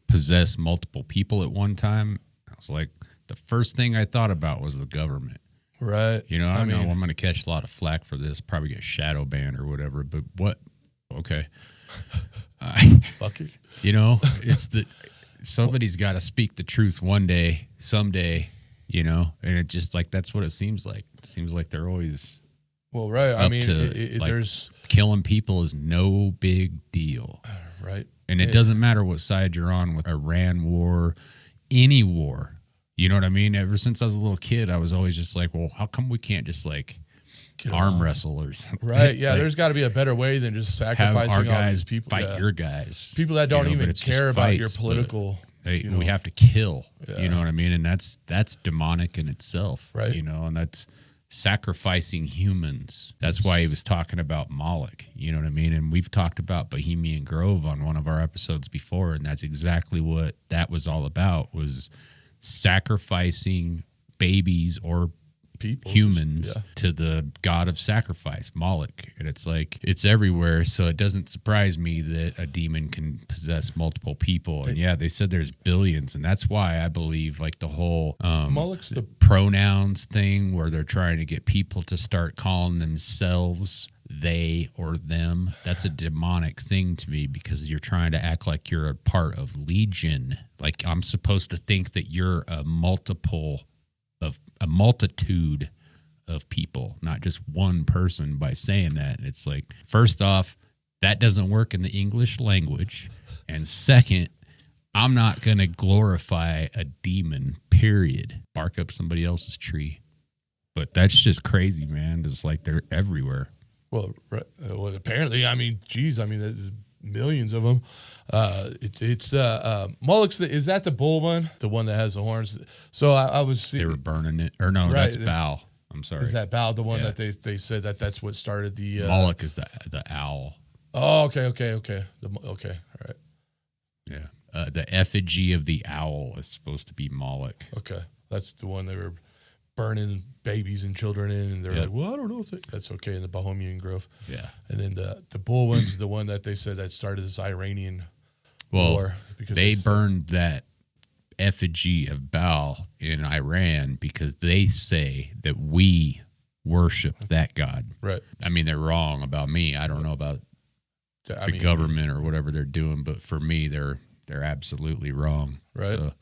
possess multiple people at one time? I was like, the first thing I thought about was the government.
Right.
I know I'm going to catch a lot of flack for this, probably get shadow banned or whatever, but what? Okay.
Fuck it.
Somebody's got to speak the truth one day, someday, and it just like, that's what it seems like. It seems like they're always.
Well, right. I mean, there's
killing people is no big deal.
Right.
And it doesn't matter what side you're on with Iran war, any war. You know what I mean? Ever since I was a little kid, I was always just like, well, how come we can't just like arm wrestle or something?
Right. Yeah. There's got to be a better way than just sacrificing
our guys
all these people.
Fight your guys.
People that don't even care about your political.
We have to kill. Yeah. You know what I mean? And that's demonic in itself.
Right.
And that's sacrificing humans. That's why he was talking about Moloch. You know what I mean? And we've talked about Bohemian Grove on one of our episodes before, and that's exactly what that was all about, was sacrificing babies or
people,
humans to the god of sacrifice, Moloch. And it's like, it's everywhere. So it doesn't surprise me that a demon can possess multiple people. And they said there's billions. And that's why I believe like the whole
Moloch's the
pronouns thing, where they're trying to get people to start calling themselves they or them. That's a demonic thing to me, because you're trying to act like you're a part of Legion. Like I'm supposed to think that you're a multitude of people, not just one person, by saying that. It's like, first off, that doesn't work in the English language. And second, I'm not going to glorify a demon, period. Bark up somebody else's tree. But that's just crazy, man. It's like they're everywhere.
Well, apparently, I mean, there's millions of them. It's Moloch's. Is that the bull one? The one that has the horns? So I was.
They were burning it, or no? Right. That's Baal. I'm sorry.
Is that Baal the one that they said that's what started the?
Moloch is the owl.
Oh, okay, all right.
Yeah, the effigy of the owl is supposed to be Moloch.
Okay, that's the one they were burning babies and children in, and they're like, well, I don't know if that's okay in the Bohemian Grove.
Yeah.
And then the bull one's the one that they said that started this Iranian war. Because
they burned that effigy of Baal in Iran because they say that we worship that god.
Right.
I mean, they're wrong about me. I don't know about the government or whatever they're doing, but for me, they're absolutely wrong.
Right. So,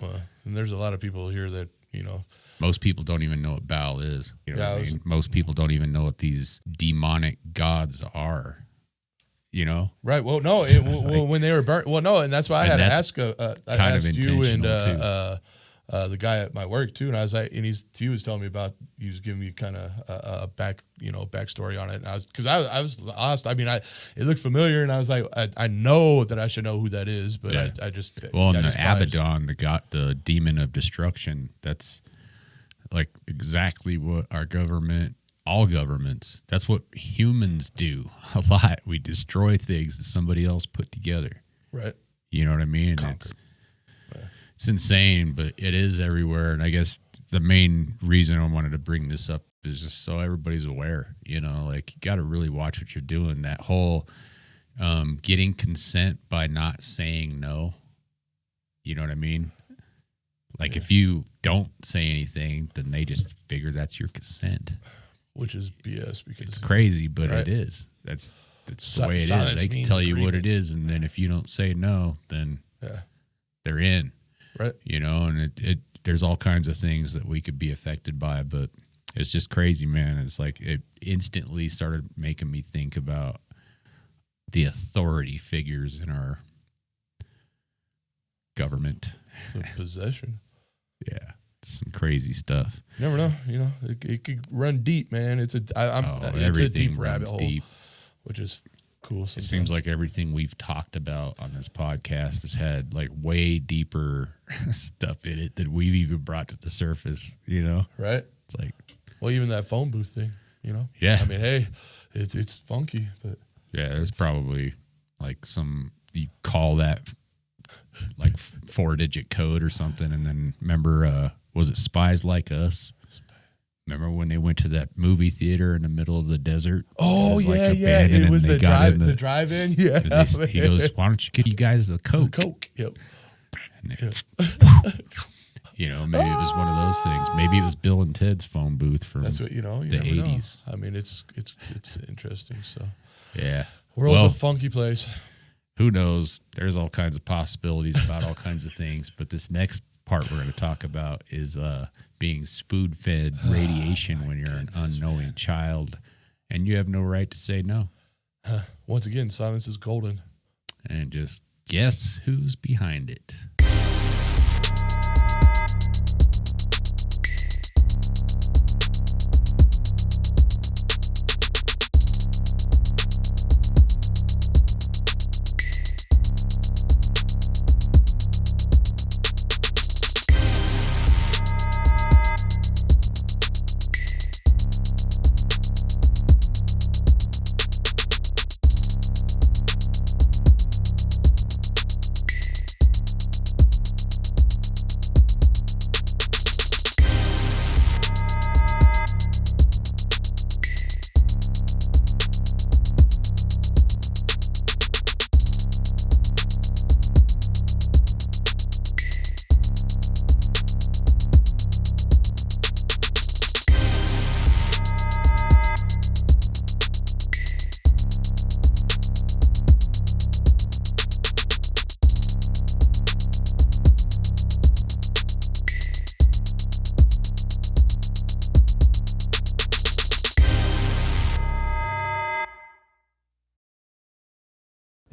and there's a lot of people here that,
most people don't even know what Baal is. What I mean? Most people don't even know what these demonic gods are. you know?
Right. Well, no. When they were burnt. Well, no, and that's why I had to ask. I asked you and the guy at my work too, and I was like, and he was telling me about. He was giving me kind of a backstory on it, and I was lost. I mean, it looked familiar, and I was like, I know that I should know who that is, but I just
the Abaddon, the demon of destruction. That's like exactly what our government. All governments. That's what humans do a lot. We destroy things that somebody else put together.
Right.
You know what I mean? It's insane, but it is everywhere. And I guess the main reason I wanted to bring this up is just so everybody's aware. You know, like you got to really watch what you're doing. That whole getting consent by not saying no. You know what I mean? Like if you don't say anything, then they just figure that's your consent.
Which is BS because
it's crazy, but it is. That's the way it is. They can tell you what it is, and then if you don't say no, then they're in.
Right.
You know, and it there's all kinds of things that we could be affected by, but it's just crazy, man. It's like it instantly started making me think about the authority figures in our government.
The possession.
Yeah. Some crazy stuff.
You never know. You know, it could run deep, man. It's a deep rabbit hole, which is cool. Sometimes.
It seems like everything we've talked about on this podcast has had like way deeper stuff in it than we've even brought to the surface. You know,
right?
It's like,
well, even that phone booth thing. You know,
yeah.
I mean, hey, it's funky, but
yeah, there's probably like you call that like 4-digit code or something, and then remember. Was it Spies Like Us? Remember when they went to that movie theater in the middle of the desert?
Oh, yeah. It was the drive-in. Yeah.
He goes, why don't you get you guys the Coke?
Coke, yep.
You know, maybe it was one of those things. Maybe it was Bill and Ted's phone booth from
That's what, you
the
never
80s.
Know. I mean, it's interesting. So,
yeah.
World's a funky place.
Who knows? There's all kinds of possibilities about all kinds of things, but this next part we're going to talk about is being spoon-fed radiation when you're an unknowing child, and you have no right to say no.
Once again, silence is golden.
And just guess who's behind it.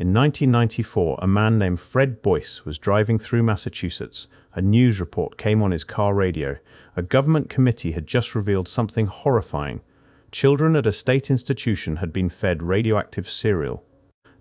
In 1994, a man named Fred Boyce was driving through Massachusetts. A news report came on his car radio. A government committee had just revealed something horrifying. Children at a state institution had been fed radioactive cereal.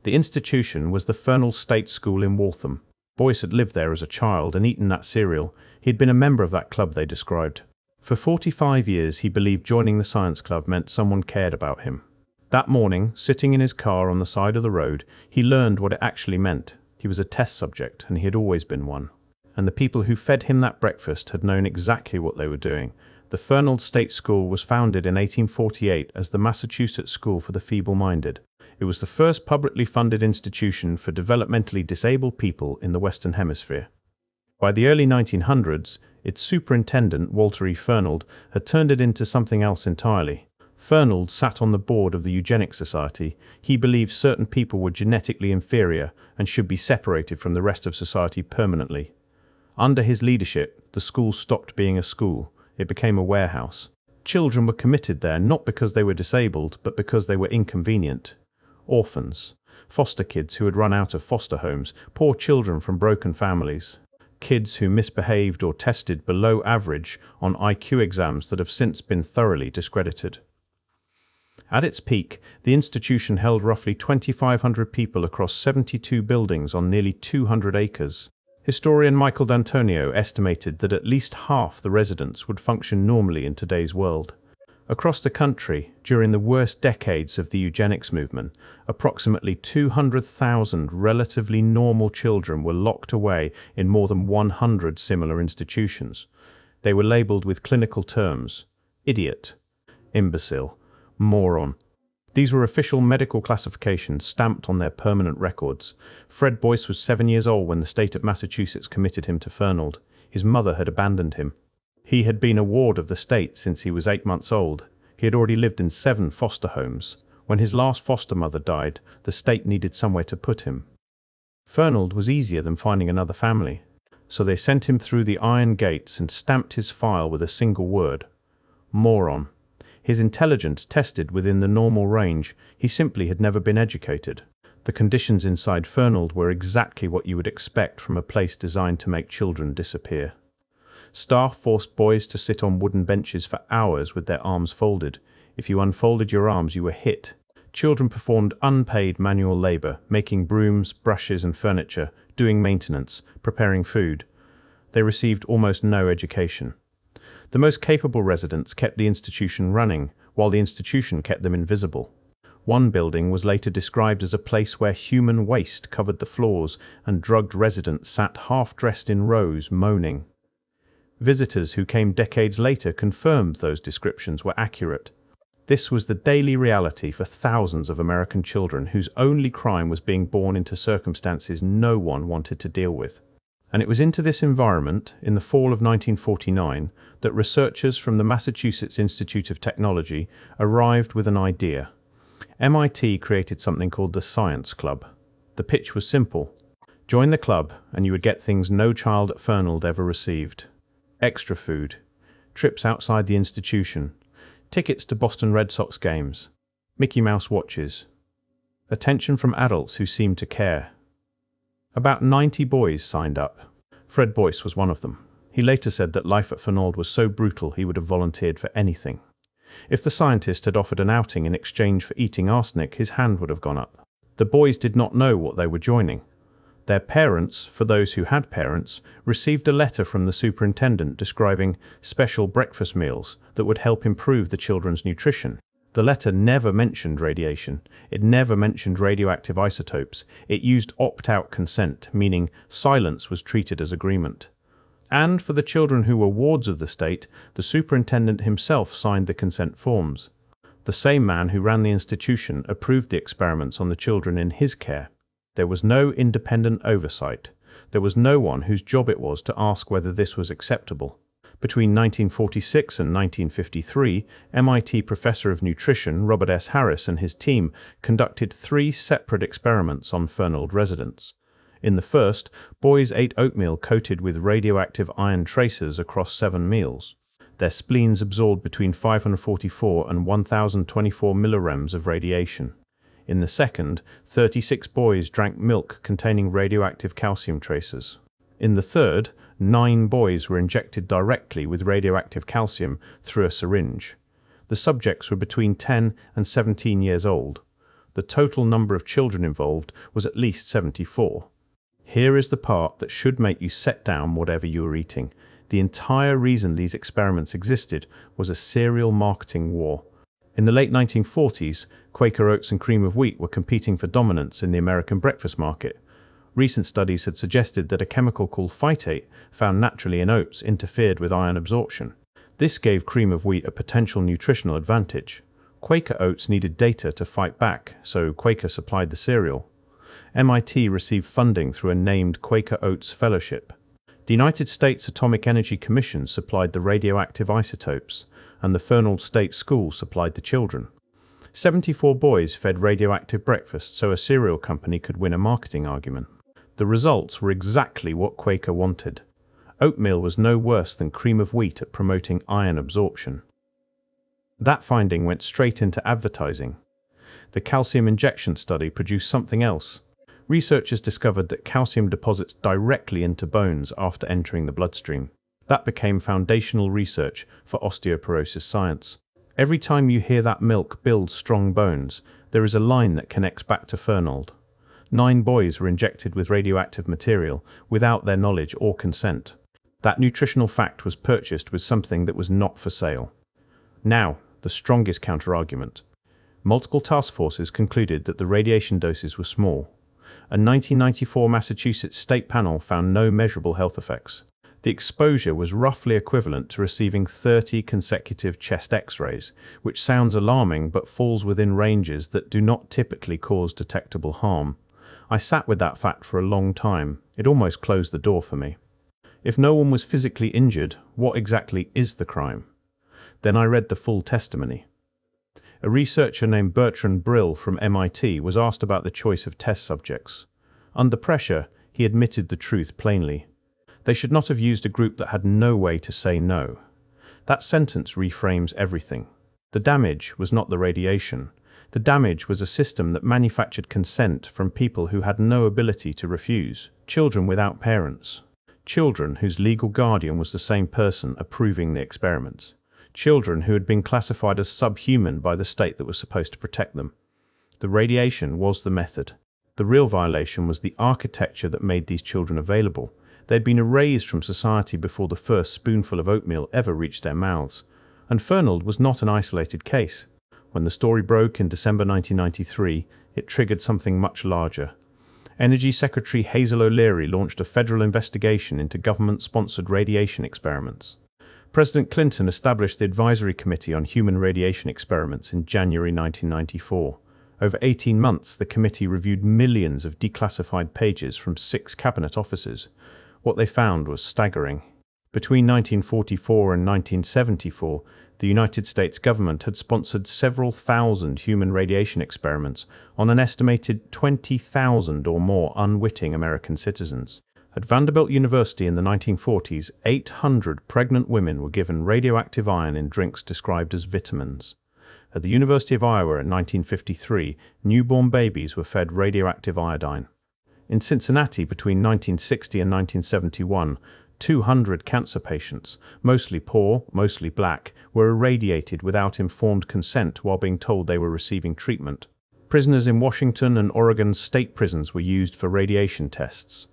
The institution was the Fernald State School in Waltham. Boyce had lived there as a child and eaten that cereal. He had been a member of that club, they described. For 45 years, he believed joining the science club meant someone cared about him. That morning, sitting in his car on the side of the road, he learned what it actually meant. He was a test subject, and he had always been one. And the people who fed him that breakfast had known exactly what they were doing. The Fernald State School was founded in 1848 as the Massachusetts School for the Feeble-Minded. It was the first publicly funded institution for developmentally disabled people in the Western Hemisphere. By the early 1900s, its superintendent, Walter E. Fernald, had turned it into something else entirely. Fernald sat on the board of the Eugenics Society. He believed certain people were genetically inferior and should be separated from the rest of society permanently. Under his leadership, the school stopped being a school. It became a warehouse. Children were committed there not because they were disabled, but because they were inconvenient. Orphans. foster kids who had run out of foster homes, poor children from broken families, kids who misbehaved or tested below average on IQ exams that have since been thoroughly discredited. At its peak, the institution held roughly 2,500 people across 72 buildings on nearly 200 acres. Historian Michael D'Antonio estimated that at least half the residents would function normally in today's world. Across the country, during the worst decades of the eugenics movement, approximately 200,000 relatively normal children were locked away in more than 100 similar institutions. They were labeled with clinical terms: idiot, imbecile, moron. These were official medical classifications stamped on their permanent records. Fred Boyce was 7 years old when the state of Massachusetts committed him to Fernald. His mother had abandoned him. He had been a ward of the state since he was 8 months old. He had already lived in 7 foster homes. When his last foster mother died, the state needed somewhere to put him. Fernald was easier than finding another family, so they sent him through the iron gates and stamped his file with a single word: moron. His intelligence tested within the normal range. He simply had never been educated. The conditions inside Fernald were exactly what you would expect from a place designed to make children disappear. Staff forced boys to sit on wooden benches for hours with their arms folded. If you unfolded your arms, you were hit. Children performed unpaid manual labor, making brooms, brushes, and furniture, doing maintenance, preparing food. They received almost no education. The most capable residents kept the institution running, while the institution kept them invisible. One building was later described as a place where human waste covered the floors and drugged residents sat half-dressed in rows, moaning. Visitors who came decades later confirmed those descriptions were accurate. This was the daily reality for thousands of American children whose only crime was being born into circumstances no one wanted to deal with. And it was into this environment, in the fall of 1949, that researchers from the Massachusetts Institute of Technology arrived with an idea. MIT created something called the Science Club. The pitch was simple. Join the club and you would get things no child at Fernald ever received: extra food, trips outside the institution, tickets to Boston Red Sox games, Mickey Mouse watches, attention from adults who seemed to care. About 90 boys signed up. Fred Boyce was one of them. He later said that life at Fernald was so brutal he would have volunteered for anything. If the scientist had offered an outing in exchange for eating arsenic, his hand would have gone up. The boys did not know what they were joining. Their parents, for those who had parents, received a letter from the superintendent describing special breakfast meals that would help improve the children's nutrition. The letter never mentioned radiation. It never mentioned radioactive isotopes. It used opt-out consent, meaning silence was treated as agreement. And for the children who were wards of the state, the superintendent himself signed the consent forms. The same man who ran the institution approved the experiments on the children in his care. There was no independent oversight. There was no one whose job it was to ask whether this was acceptable. Between 1946 and 1953, MIT professor of nutrition Robert S. Harris and his team conducted 3 separate experiments on Fernald residents. In the first, boys ate oatmeal coated with radioactive iron tracers across 7 meals. Their spleens absorbed between 544 and 1,024 millirems of radiation. In the second, 36 boys drank milk containing radioactive calcium tracers. In the third, 9 boys were injected directly with radioactive calcium through a syringe. The subjects were between 10 and 17 years old. The total number of children involved was at least 74. Here is the part that should make you set down whatever you were eating. The entire reason these experiments existed was a serial marketing war. In the late 1940s, Quaker oats and cream of wheat were competing for dominance in the American breakfast market. Recent studies had suggested that a chemical called phytate, found naturally in oats, interfered with iron absorption. This gave cream of wheat a potential nutritional advantage. Quaker oats needed data to fight back, so Quaker supplied the cereal. MIT received funding through a named Quaker Oats Fellowship. The United States Atomic Energy Commission supplied the radioactive isotopes, and the Fernald State School supplied the children. 74 boys fed radioactive breakfast so a cereal company could win a marketing argument. The results were exactly what Quaker wanted. Oatmeal was no worse than cream of wheat at promoting iron absorption. That finding went straight into advertising. The calcium injection study produced something else. Researchers discovered that calcium deposits directly into bones after entering the bloodstream. That became foundational research for osteoporosis science. Every time you hear that milk builds strong bones, there is a line that connects back to Fernald. 9 boys were injected with radioactive material without their knowledge or consent. That nutritional fact was purchased with something that was not for sale. Now, the strongest counterargument. Multiple task forces concluded that the radiation doses were small. A 1994 Massachusetts state panel found no measurable health effects. The exposure was roughly equivalent to receiving 30 consecutive chest X-rays, which sounds alarming but falls within ranges that do not typically cause detectable harm. I sat with that fact for a long time. It almost closed the door for me. If no one was physically injured, what exactly is the crime? Then I read the full testimony. A researcher named Bertrand Brill from MIT was asked about the choice of test subjects. Under pressure, he admitted the truth plainly. They should not have used a group that had no way to say no. That sentence reframes everything. The damage was not the radiation. The damage was a system that manufactured consent from people who had no ability to refuse. Children without parents. Children whose legal guardian was the same person approving the experiments. Children who had been classified as subhuman by the state that was supposed to protect them. The radiation was the method. The real violation was the architecture that made these children available. They had been erased from society before the first spoonful of oatmeal ever reached their mouths. And Fernald was not an isolated case. When the story broke in December 1993, it triggered something much larger. Energy Secretary Hazel O'Leary launched a federal investigation into government-sponsored radiation experiments. President Clinton established the Advisory Committee on Human Radiation Experiments in January 1994. Over 18 months, the committee reviewed millions of declassified pages from 6 cabinet offices. What they found was staggering. Between 1944 and 1974, the United States government had sponsored several thousand human radiation experiments on an estimated 20,000 or more unwitting American citizens. At Vanderbilt University in the 1940s, 800 pregnant women were given radioactive iron in drinks described as vitamins. At the University of Iowa in 1953, newborn babies were fed radioactive iodine. In Cincinnati between 1960 and 1971, 200 cancer patients, mostly poor, mostly black, were irradiated without informed consent while being told they were receiving treatment. Prisoners in Washington and Oregon state prisons were used for radiation tests.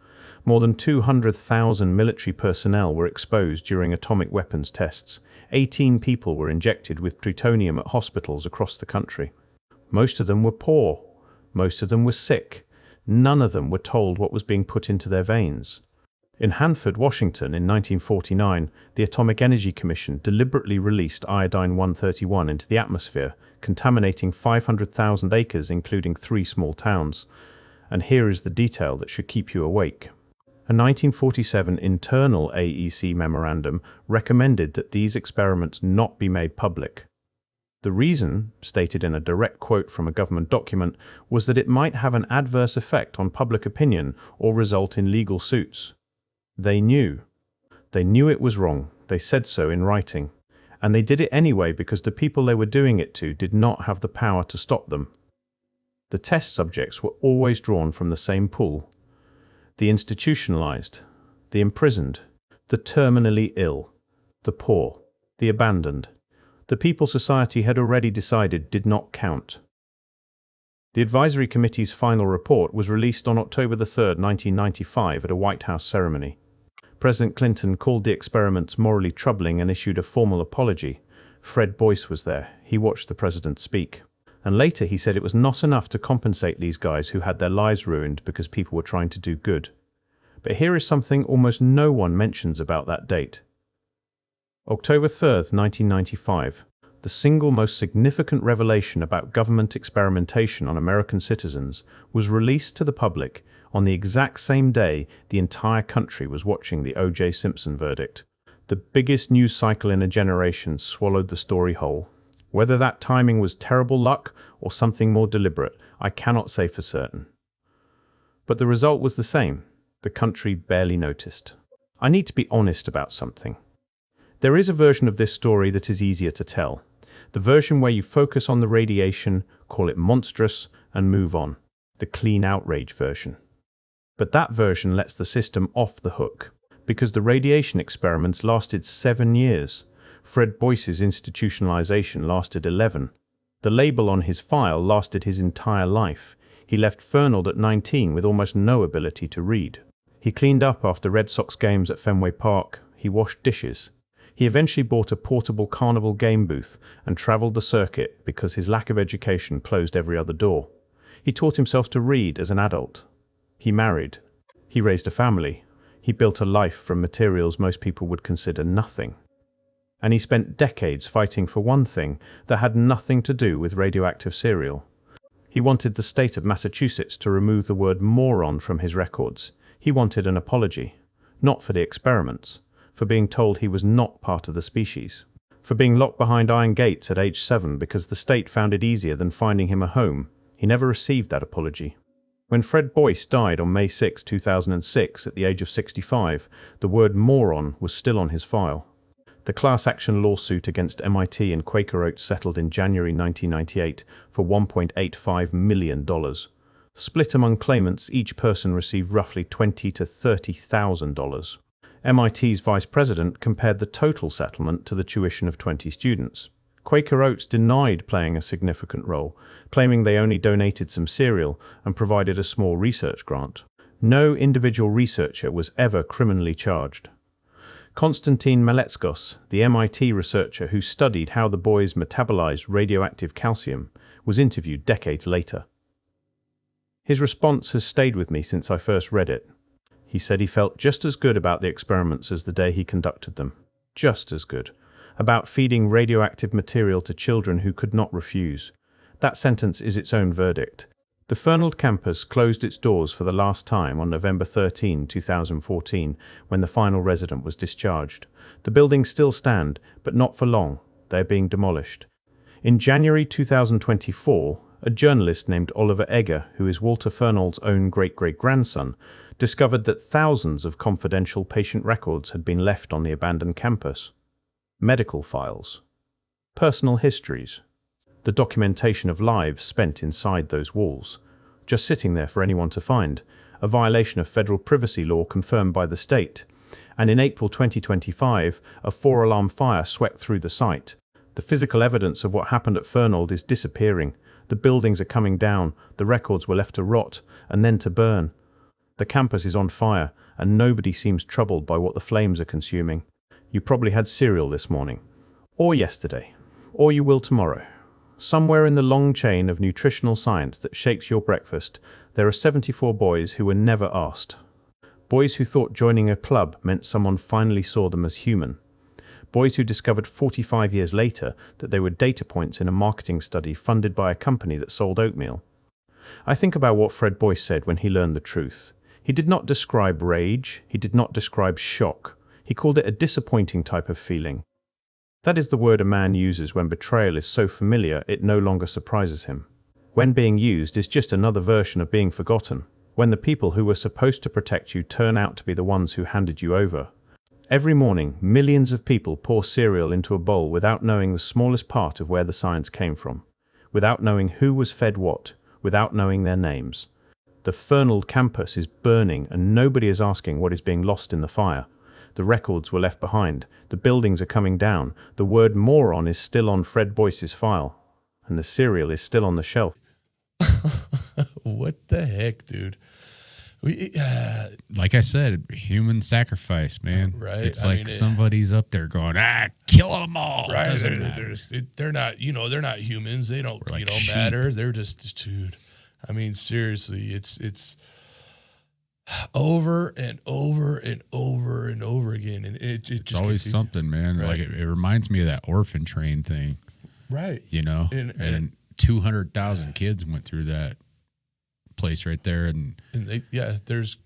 More than 200,000 military personnel were exposed during atomic weapons tests. 18 people were injected with plutonium at hospitals across the country. Most of them were poor. Most of them were sick. None of them were told what was being put into their veins. In Hanford, Washington, in 1949, the Atomic Energy Commission deliberately released iodine-131 into the atmosphere, contaminating 500,000 acres, including 3 small towns. And here is the detail that should keep you awake. A 1947 internal AEC memorandum recommended that these experiments not be made public. The reason, stated in a direct quote from a government document, was that it might have an adverse effect on public opinion or result in legal suits. They knew. They knew it was wrong. They said so in writing. And they did it anyway because the people they were doing it to did not have the power to stop them. The test subjects were always drawn from the same pool. The institutionalized, the imprisoned, the terminally ill, the poor, the abandoned, the people society had already decided did not count. The Advisory Committee's final report was released on October 3, 1995 at a White House ceremony. President Clinton called the experiments morally troubling and issued a formal apology. Fred Boyce was there. He watched the president speak. And later he said it was not enough to compensate these guys who had their lives ruined because people were trying to do good. But here is something almost no one mentions about that date. October 3rd, 1995, the single most significant revelation about government experimentation on American citizens was released to the public on the exact same day the entire country was watching the O.J. Simpson verdict. The biggest news cycle in a generation swallowed the story whole. Whether that timing was terrible luck or something more deliberate, I cannot say for certain. But the result was the same. The country barely noticed. I need to be honest about something. There is a version of this story that is easier to tell. The version where you focus on the radiation, call it monstrous, and move on. The clean outrage version. But that version lets the system off the hook, because the radiation experiments lasted 7 years. Fred Boyce's institutionalization lasted 11. The label on his file lasted his entire life. He left Fernald at 19 with almost no ability to read. He cleaned up after Red Sox games at Fenway Park. He washed dishes. He eventually bought a portable carnival game booth and traveled the circuit because his lack of education closed every other door. He taught himself to read as an adult. He married. He raised a family. He built a life from materials most people would consider nothing. And he spent decades fighting for one thing that had nothing to do with radioactive cereal. He wanted the state of Massachusetts to remove the word moron from his records. He wanted an apology, not for the experiments, for being told he was not part of the species, for being locked behind iron gates at age 7 because the state found it easier than finding him a home. He never received that apology. When Fred Boyce died on May 6, 2006, at the age of 65, the word moron was still on his file. The class action lawsuit against MIT and Quaker Oats settled in January 1998 for $1.85 million. Split among claimants, each person received roughly $20,000 to $30,000. MIT's vice president compared the total settlement to the tuition of 20 students. Quaker Oats denied playing a significant role, claiming they only donated some cereal and provided a small research grant. No individual researcher was ever criminally charged. Konstantin Maletskos, the MIT researcher who studied how the boys metabolized radioactive calcium, was interviewed decades later. His response has stayed with me since I first read it. He said he felt just as good about the experiments as the day he conducted them. Just as good. About feeding radioactive material to children who could not refuse. That sentence is its own verdict. The Fernald campus closed its doors for the last time on November 13, 2014, when the final resident was discharged. The buildings still stand, but not for long. They are being demolished. In January 2024, a journalist named Oliver Egger, who is Walter Fernald's own great-great-grandson, discovered that thousands of confidential patient records had been left on the abandoned campus. Medical files. Personal histories. The documentation of lives spent inside those walls, just sitting there for anyone to find, a violation of federal privacy law confirmed by the state. And in April 2025, a 4-alarm fire swept through the site. The physical evidence of what happened at Fernald is disappearing. The buildings are coming down, the records were left to rot, and then to burn. The campus is on fire, and nobody seems troubled by what the flames are consuming. You probably had cereal this morning, or yesterday, or you will tomorrow. Somewhere in the long chain of nutritional science that shapes your breakfast, there are 74 boys who were never asked. Boys who thought joining a club meant someone finally saw them as human. Boys who discovered 45 years later that they were data points in a marketing study funded by a company that sold oatmeal. I think about what Fred Boyce said when he learned the truth. He did not describe rage, he did not describe shock. He called it a disappointing type of feeling. That is the word a man uses when betrayal is so familiar it no longer surprises him. When being used is just another version of being forgotten. When the people who were supposed to protect you turn out to be the ones who handed you over. Every morning, millions of people pour cereal into a bowl without knowing the smallest part of where the science came from, without knowing who was fed what, without knowing their names. The Fernald campus is burning and nobody is asking what is being lost in the fire. The records were left behind, the buildings are coming down, the word moron is still on Fred Boyce's file, and the cereal is still on the shelf.
What the heck, dude?
Like I said, human sacrifice, man.
Right.
It's somebody's up there going, kill them all.
Right.
They're
not, they're not humans. They don't, matter. They're just, dude. I mean, seriously, it's over and over and over and over again. And it just
it's always something, man.
Right.
Like it reminds me of that orphan train thing.
Right.
And 200,000 kids went through that place right there. And
there's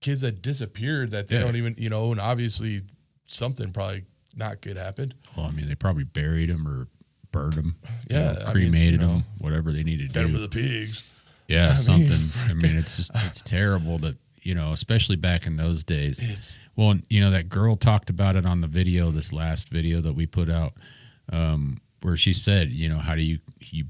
kids that disappeared that they don't even, and obviously something probably not good happened.
Well, I mean, they probably buried them or burned them.
Yeah.
Cremated them, whatever they needed to do.
Fed them to the pigs.
Yeah, something. I mean, it's terrible that, especially back in those days. That girl talked about it on the video, this last video that we put out, where she said, you know, how do you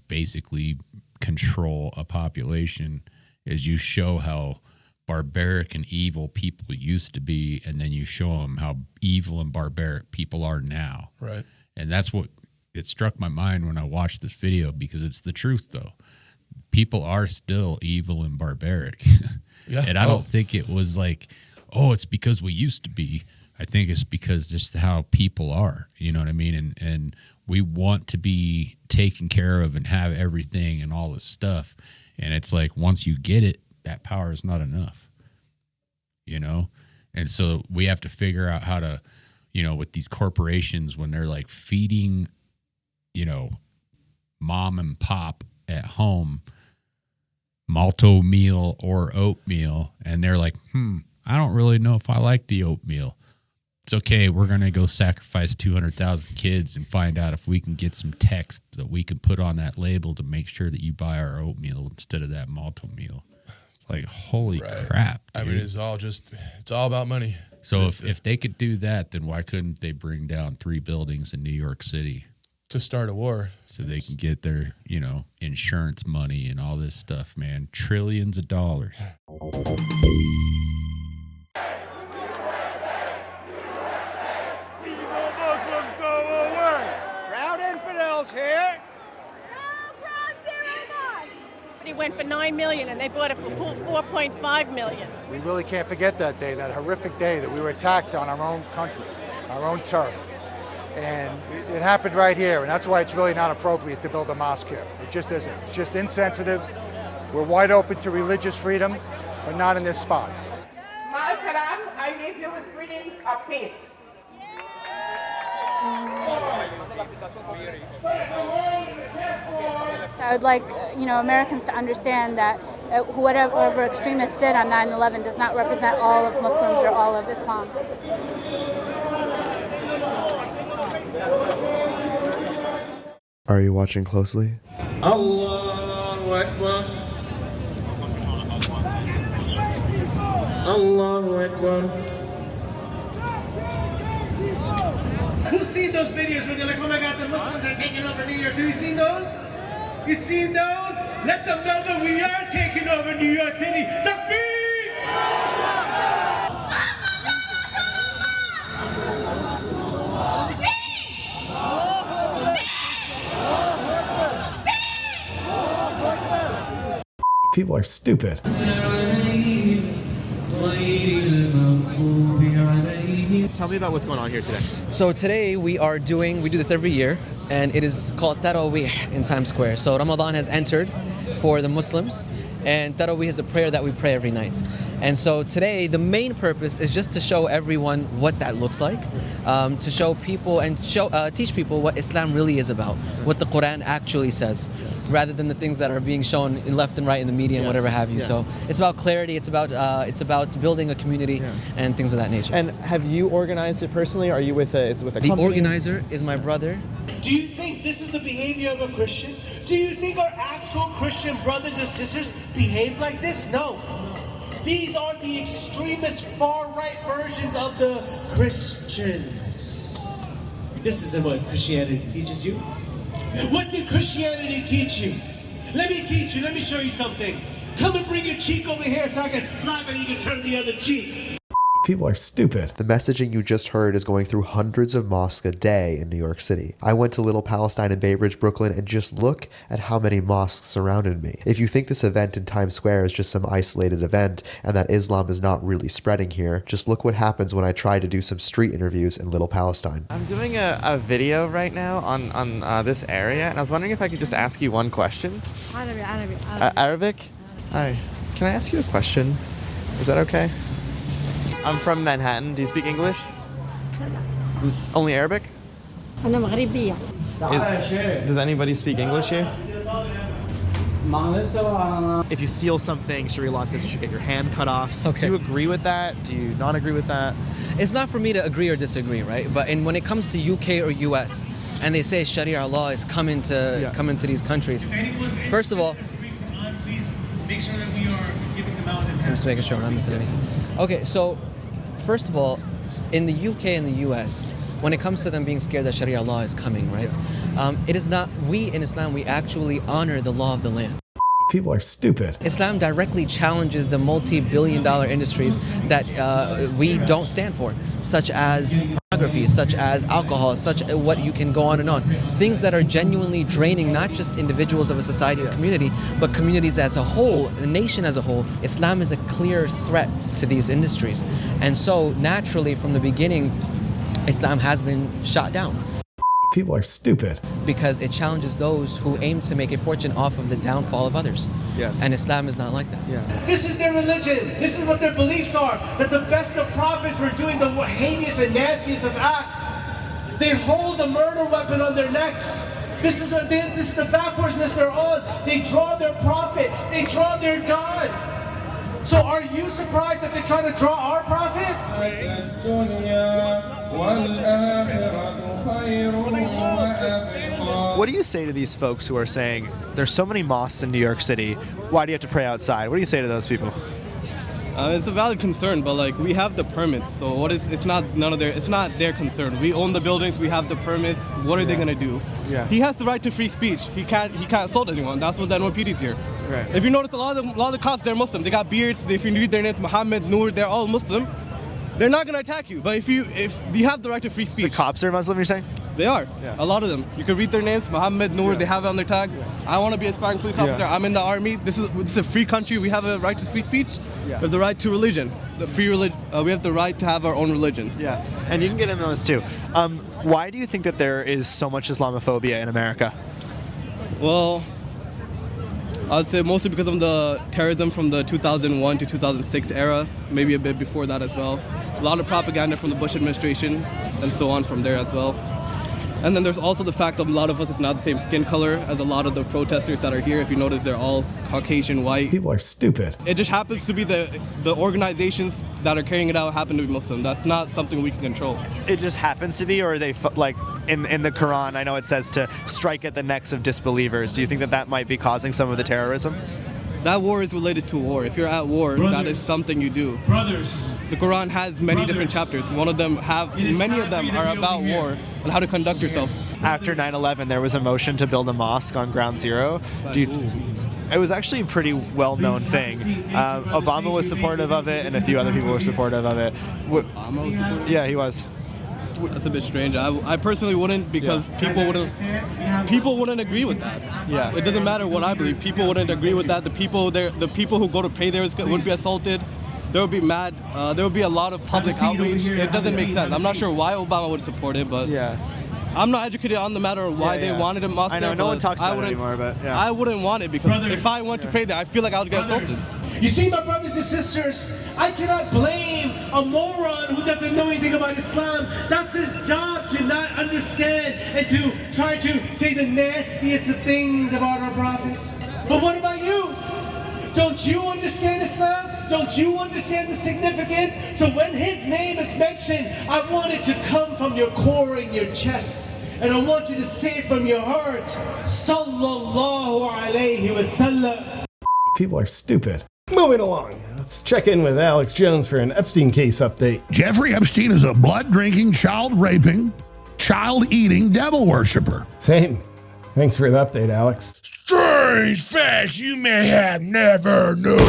basically control a population is you show how barbaric and evil people used to be, and then you show them how evil and barbaric people are now.
Right.
And that's what it struck my mind when I watched this video, because it's the truth, though. People are still evil and barbaric.
Yeah.
And I don't think it was like, oh, it's because we used to be. I think it's because just how people are. You know what I mean? And we want to be taken care of and have everything and all this stuff. And it's like, once you get it, that power is not enough. You know? And so we have to figure out how to, you know, with these corporations, when they're like feeding, you know, mom and pop at home malto meal or oatmeal, and they're like, I don't really know if I like the oatmeal. It's okay. We're going to go sacrifice 200,000 kids and find out if we can get some text that we can put on that label to make sure that you buy our oatmeal instead of that malto meal. It's like, holy crap, dude.
I mean, it's all about money.
So if they could do that, then why couldn't they bring down 3 buildings in New York City?
To start a war.
So they can get their, you know, insurance money and all this stuff, man. Trillions of dollars.
Proud infidels here.
He went for $9 million, and they bought it for $4.5 million.
We really can't forget that day, that horrific day that we were attacked on our own country, our own turf. And it happened right here, and that's why it's really not appropriate to build a mosque here. It just isn't. It's just insensitive. We're wide open to religious freedom, but not in this spot.
My salam, I leave you with greetings of peace.
I would like, Americans to understand that whatever extremists did on 9/11 does not represent all of Muslims or all of Islam.
Are you watching closely?
Allahu Akbar. Allahu Akbar.
Who's seen those videos where they're like, oh my God, the Muslims are taking over New York City? You seen those? You seen those? Let them know that we are taking over New York City.
People are stupid.
Tell me about what's going on here today.
So today we do this every year, and it is called Tarawih in Times Square. So Ramadan has entered for the Muslims, and Tarawih is a prayer that we pray every night. And so today the main purpose is just to show everyone what that looks like, to show people and teach people what Islam really is about, what the Quran actually says, rather than the things that are being shown in left and right in the media and whatever have you.
Yes.
So it's about clarity, it's about building a community and things of that nature.
And have you organized it personally? Or are you with a company?
The organizer is my brother.
Do you think this is the behavior of a Christian? Do you think our actual Christian brothers and sisters behave like this? No. These are the extremist far-right versions of the Christians. This isn't what Christianity teaches you. What did Christianity teach you? Let me teach you. Let me show you something. Come and bring your cheek over here so I can slap it and you can turn the other cheek.
People are stupid.
The messaging you just heard is going through hundreds of mosques a day in New York City. I went to Little Palestine in Bay Ridge, Brooklyn, and just look at how many mosques surrounded me. If you think this event in Times Square is just some isolated event and that Islam is not really spreading here, just look what happens when I try to do some street interviews in Little Palestine.
I'm doing a video right now on this area, and I was wondering if I could just ask you one question. Arabic? Hi. Can I ask you a question? Is that okay? I'm from Manhattan. Do you speak English? Only Arabic? Does anybody speak English here? If you steal something, Sharia law says you should get your hand cut off.
Okay.
Do you agree with that? Do you not agree with that?
It's not for me to agree or disagree, right? But when it comes to UK or US, and they say Sharia law is coming to these countries, first of all,
please make sure that we are giving them out.
I'm just making sure I'm not missing anything. Okay, so first of all, in the UK and the US, when it comes to them being scared that Sharia law is coming, right? It is not, we in Islam, we actually honor the law of the land.
People are stupid.
Islam directly challenges the multi-billion-dollar industries that we don't stand for, such as pornography, such as alcohol, such what you can go on and on. Things that are genuinely draining not just individuals of a society or community, but communities as a whole, the nation as a whole. Islam is a clear threat to these industries. And so naturally from the beginning, Islam has been shot down.
People are stupid.
Because it challenges those who aim to make a fortune off of the downfall of others.
Yes.
And Islam is not like that.
Yeah.
This is their religion. This is what their beliefs are. That the best of prophets were doing the heinous and nastiest of acts. They hold the murder weapon on their necks. This is the backwardsness they're on. They draw their prophet. They draw their God. So are you surprised that they try to draw our prophet?
What do you say to these folks who are saying there's so many mosques in New York City, why do you have to pray outside? What do you say to those people?
It's a valid concern, but like we have the permits, so it's not their concern. We own the buildings, we have the permits. What are they gonna do?
Yeah.
He has the right to free speech. He can't assault anyone. That's what the NYPD is here.
Right.
If you notice, a lot of the cops, they're Muslim. They got beards. If you read their names, Muhammad, Noor, they're all Muslim. They're not gonna attack you. But if you have the right to free speech.
The cops are Muslim, you're saying?
They are.
Yeah.
A lot of them. You can read their names, Muhammad, Noor. They have it on their tag. I want to be an aspiring police officer. I'm in the army. This is a free country. We have a right to free speech. We have the right to religion. We have the right to have our own religion.
Yeah, and you can get in on this too. Why do you think that there is so much Islamophobia in America?
Well, I'd say mostly because of the terrorism from the 2001 to 2006 era, maybe a bit before that as well. A lot of propaganda from the Bush administration and so on from there as well. And then there's also the fact that a lot of us is not the same skin color as a lot of the protesters that are here. If you notice, they're all Caucasian white.
People are stupid.
It just happens to be the organizations that are carrying it out happen to be Muslim. That's not something we can control.
It just happens to be, or are they like in the Quran? I know it says to strike at the necks of disbelievers. Do you think that might be causing some of the terrorism?
That war is related to war. If you're at war, that is something you do.
Brothers.
The Quran has many different chapters. Many of them are about war and how to conduct yourself.
After 9/11, there was a motion to build a mosque on Ground Zero. It was actually a pretty well-known thing. Obama was supportive of it, and a few other people were supportive of it.
Obama was supportive?
Yeah, he was.
That's a bit strange. I personally wouldn't, because people wouldn't agree with that.
Yeah.
It doesn't matter what I believe. People wouldn't agree with that. The people who go to pray there would be assaulted. There would be there would be a lot of public outrage. It doesn't make sense. I'm not sure why Obama would support it, but
yeah.
I'm not educated on the matter of why they wanted a mosque there.
I know, no one talks about it anymore, but yeah.
I wouldn't want it, because if I went to pray there, I feel like I would get assaulted.
You see, my brothers and sisters, I cannot blame a moron who doesn't know anything about Islam. That's his job, to not understand and to try to say the nastiest of things about our prophet. But what about you? Don't you understand Islam? Don't you understand the significance? So when his name is mentioned, I want it to come from your core and your chest. And I want you to say it from your heart. Sallallahu alayhi wa sallam.
People are stupid. Moving along, let's check in with Alex Jones for an Epstein case update.
Jeffrey Epstein is a blood-drinking, child-raping, child-eating devil worshiper.
Same. Thanks for the update, Alex.
Strange facts you may have never known.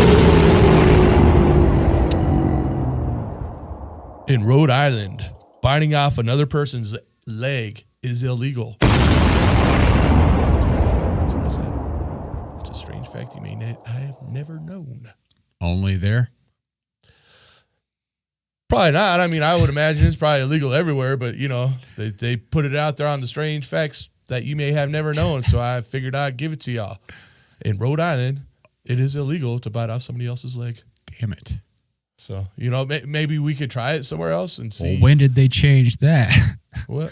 In Rhode Island, biting off another person's leg is illegal. That's what I said. It's a strange fact you may have never known.
Only there?
Probably not. I mean, I would imagine it's probably illegal everywhere, but, they put it out there on the strange facts that you may have never known, so I figured I'd give it to y'all. In Rhode Island, it is illegal to bite off somebody else's leg.
Damn it.
So, maybe we could try it somewhere else and see.
Well, when did they change that?
Well,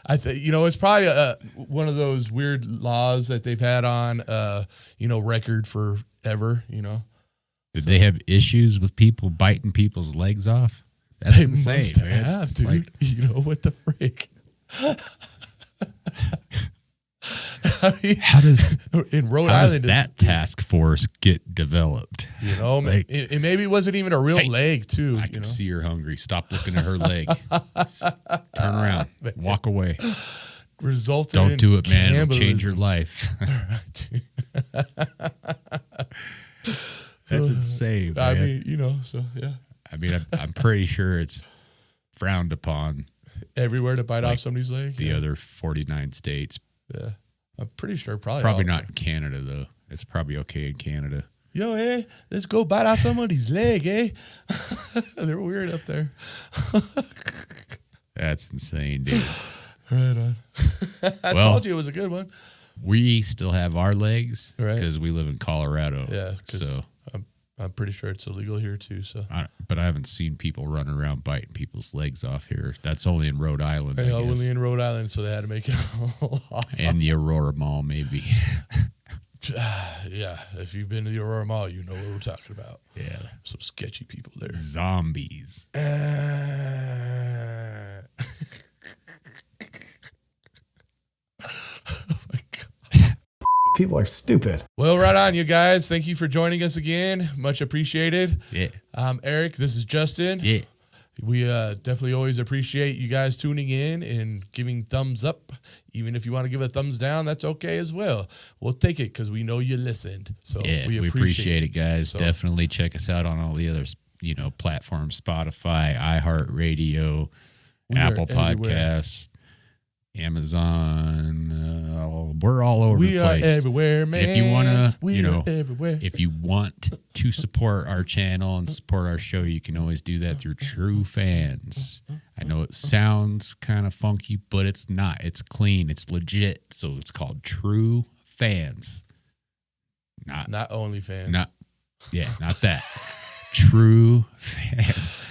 I think, it's probably one of those weird laws that they've had on, record forever,
Did they have issues with people biting people's legs off? That's
they
insane,
must
man.
have, dude.
Like,
what the frick?
How does
in Rhode
how does
Island
that task force get developed?
You know,
Like,
it maybe wasn't even a real leg too.
I can see you're hungry. Stop looking at her leg. Turn around. Walk away.
Resulted
Don't
in
do it, man. It'll
cannibalism.
change your life. That's insane, man.
I mean, you know, so yeah.
I mean, I'm pretty sure it's frowned upon
Everywhere to bite
like
off somebody's leg.
the other 49 states.
Yeah. I'm pretty sure probably
Probably
all-
not in Canada, though. It's probably okay in Canada.
Yo, hey, let's go bite out somebody's leg, eh? They're weird up there.
That's insane, dude.
Right on. I
Well,
told you it was a good one.
We still have our legs
Right.
because we live in Colorado.
Yeah, because
So,
I'm pretty sure it's illegal here too. So
but I haven't seen people running around biting people's legs off here. That's only in Rhode Island, I guess.
only in Rhode Island, so they had to make it a law.
And the Aurora Mall, maybe.
Yeah, if you've been to the Aurora Mall, you know what we're talking about.
Yeah.
Some sketchy people there.
Zombies.
People are stupid.
Well, right on, you guys. Thank you for joining us again. Much appreciated.
Yeah.
Eric, this is Justin.
Yeah.
We definitely always appreciate you guys tuning in and giving thumbs up. Even if you want to give a thumbs down, that's okay as well. We'll take it because we know you listened. So
Yeah,
we
appreciate it, guys.
So-
Definitely check us out on all the other, platforms: Spotify, iHeartRadio,
We are
Apple
everywhere.
Podcasts, Amazon. We're all over
We
the
are
place.
everywhere, man.
If you want to,
We are everywhere.
if you want to support our channel and support our show, you can always do that through True Fans. I know it sounds kind of funky, but it's not. It's clean. It's legit. So it's called True Fans. Not
OnlyFans.
Not that. True Fans.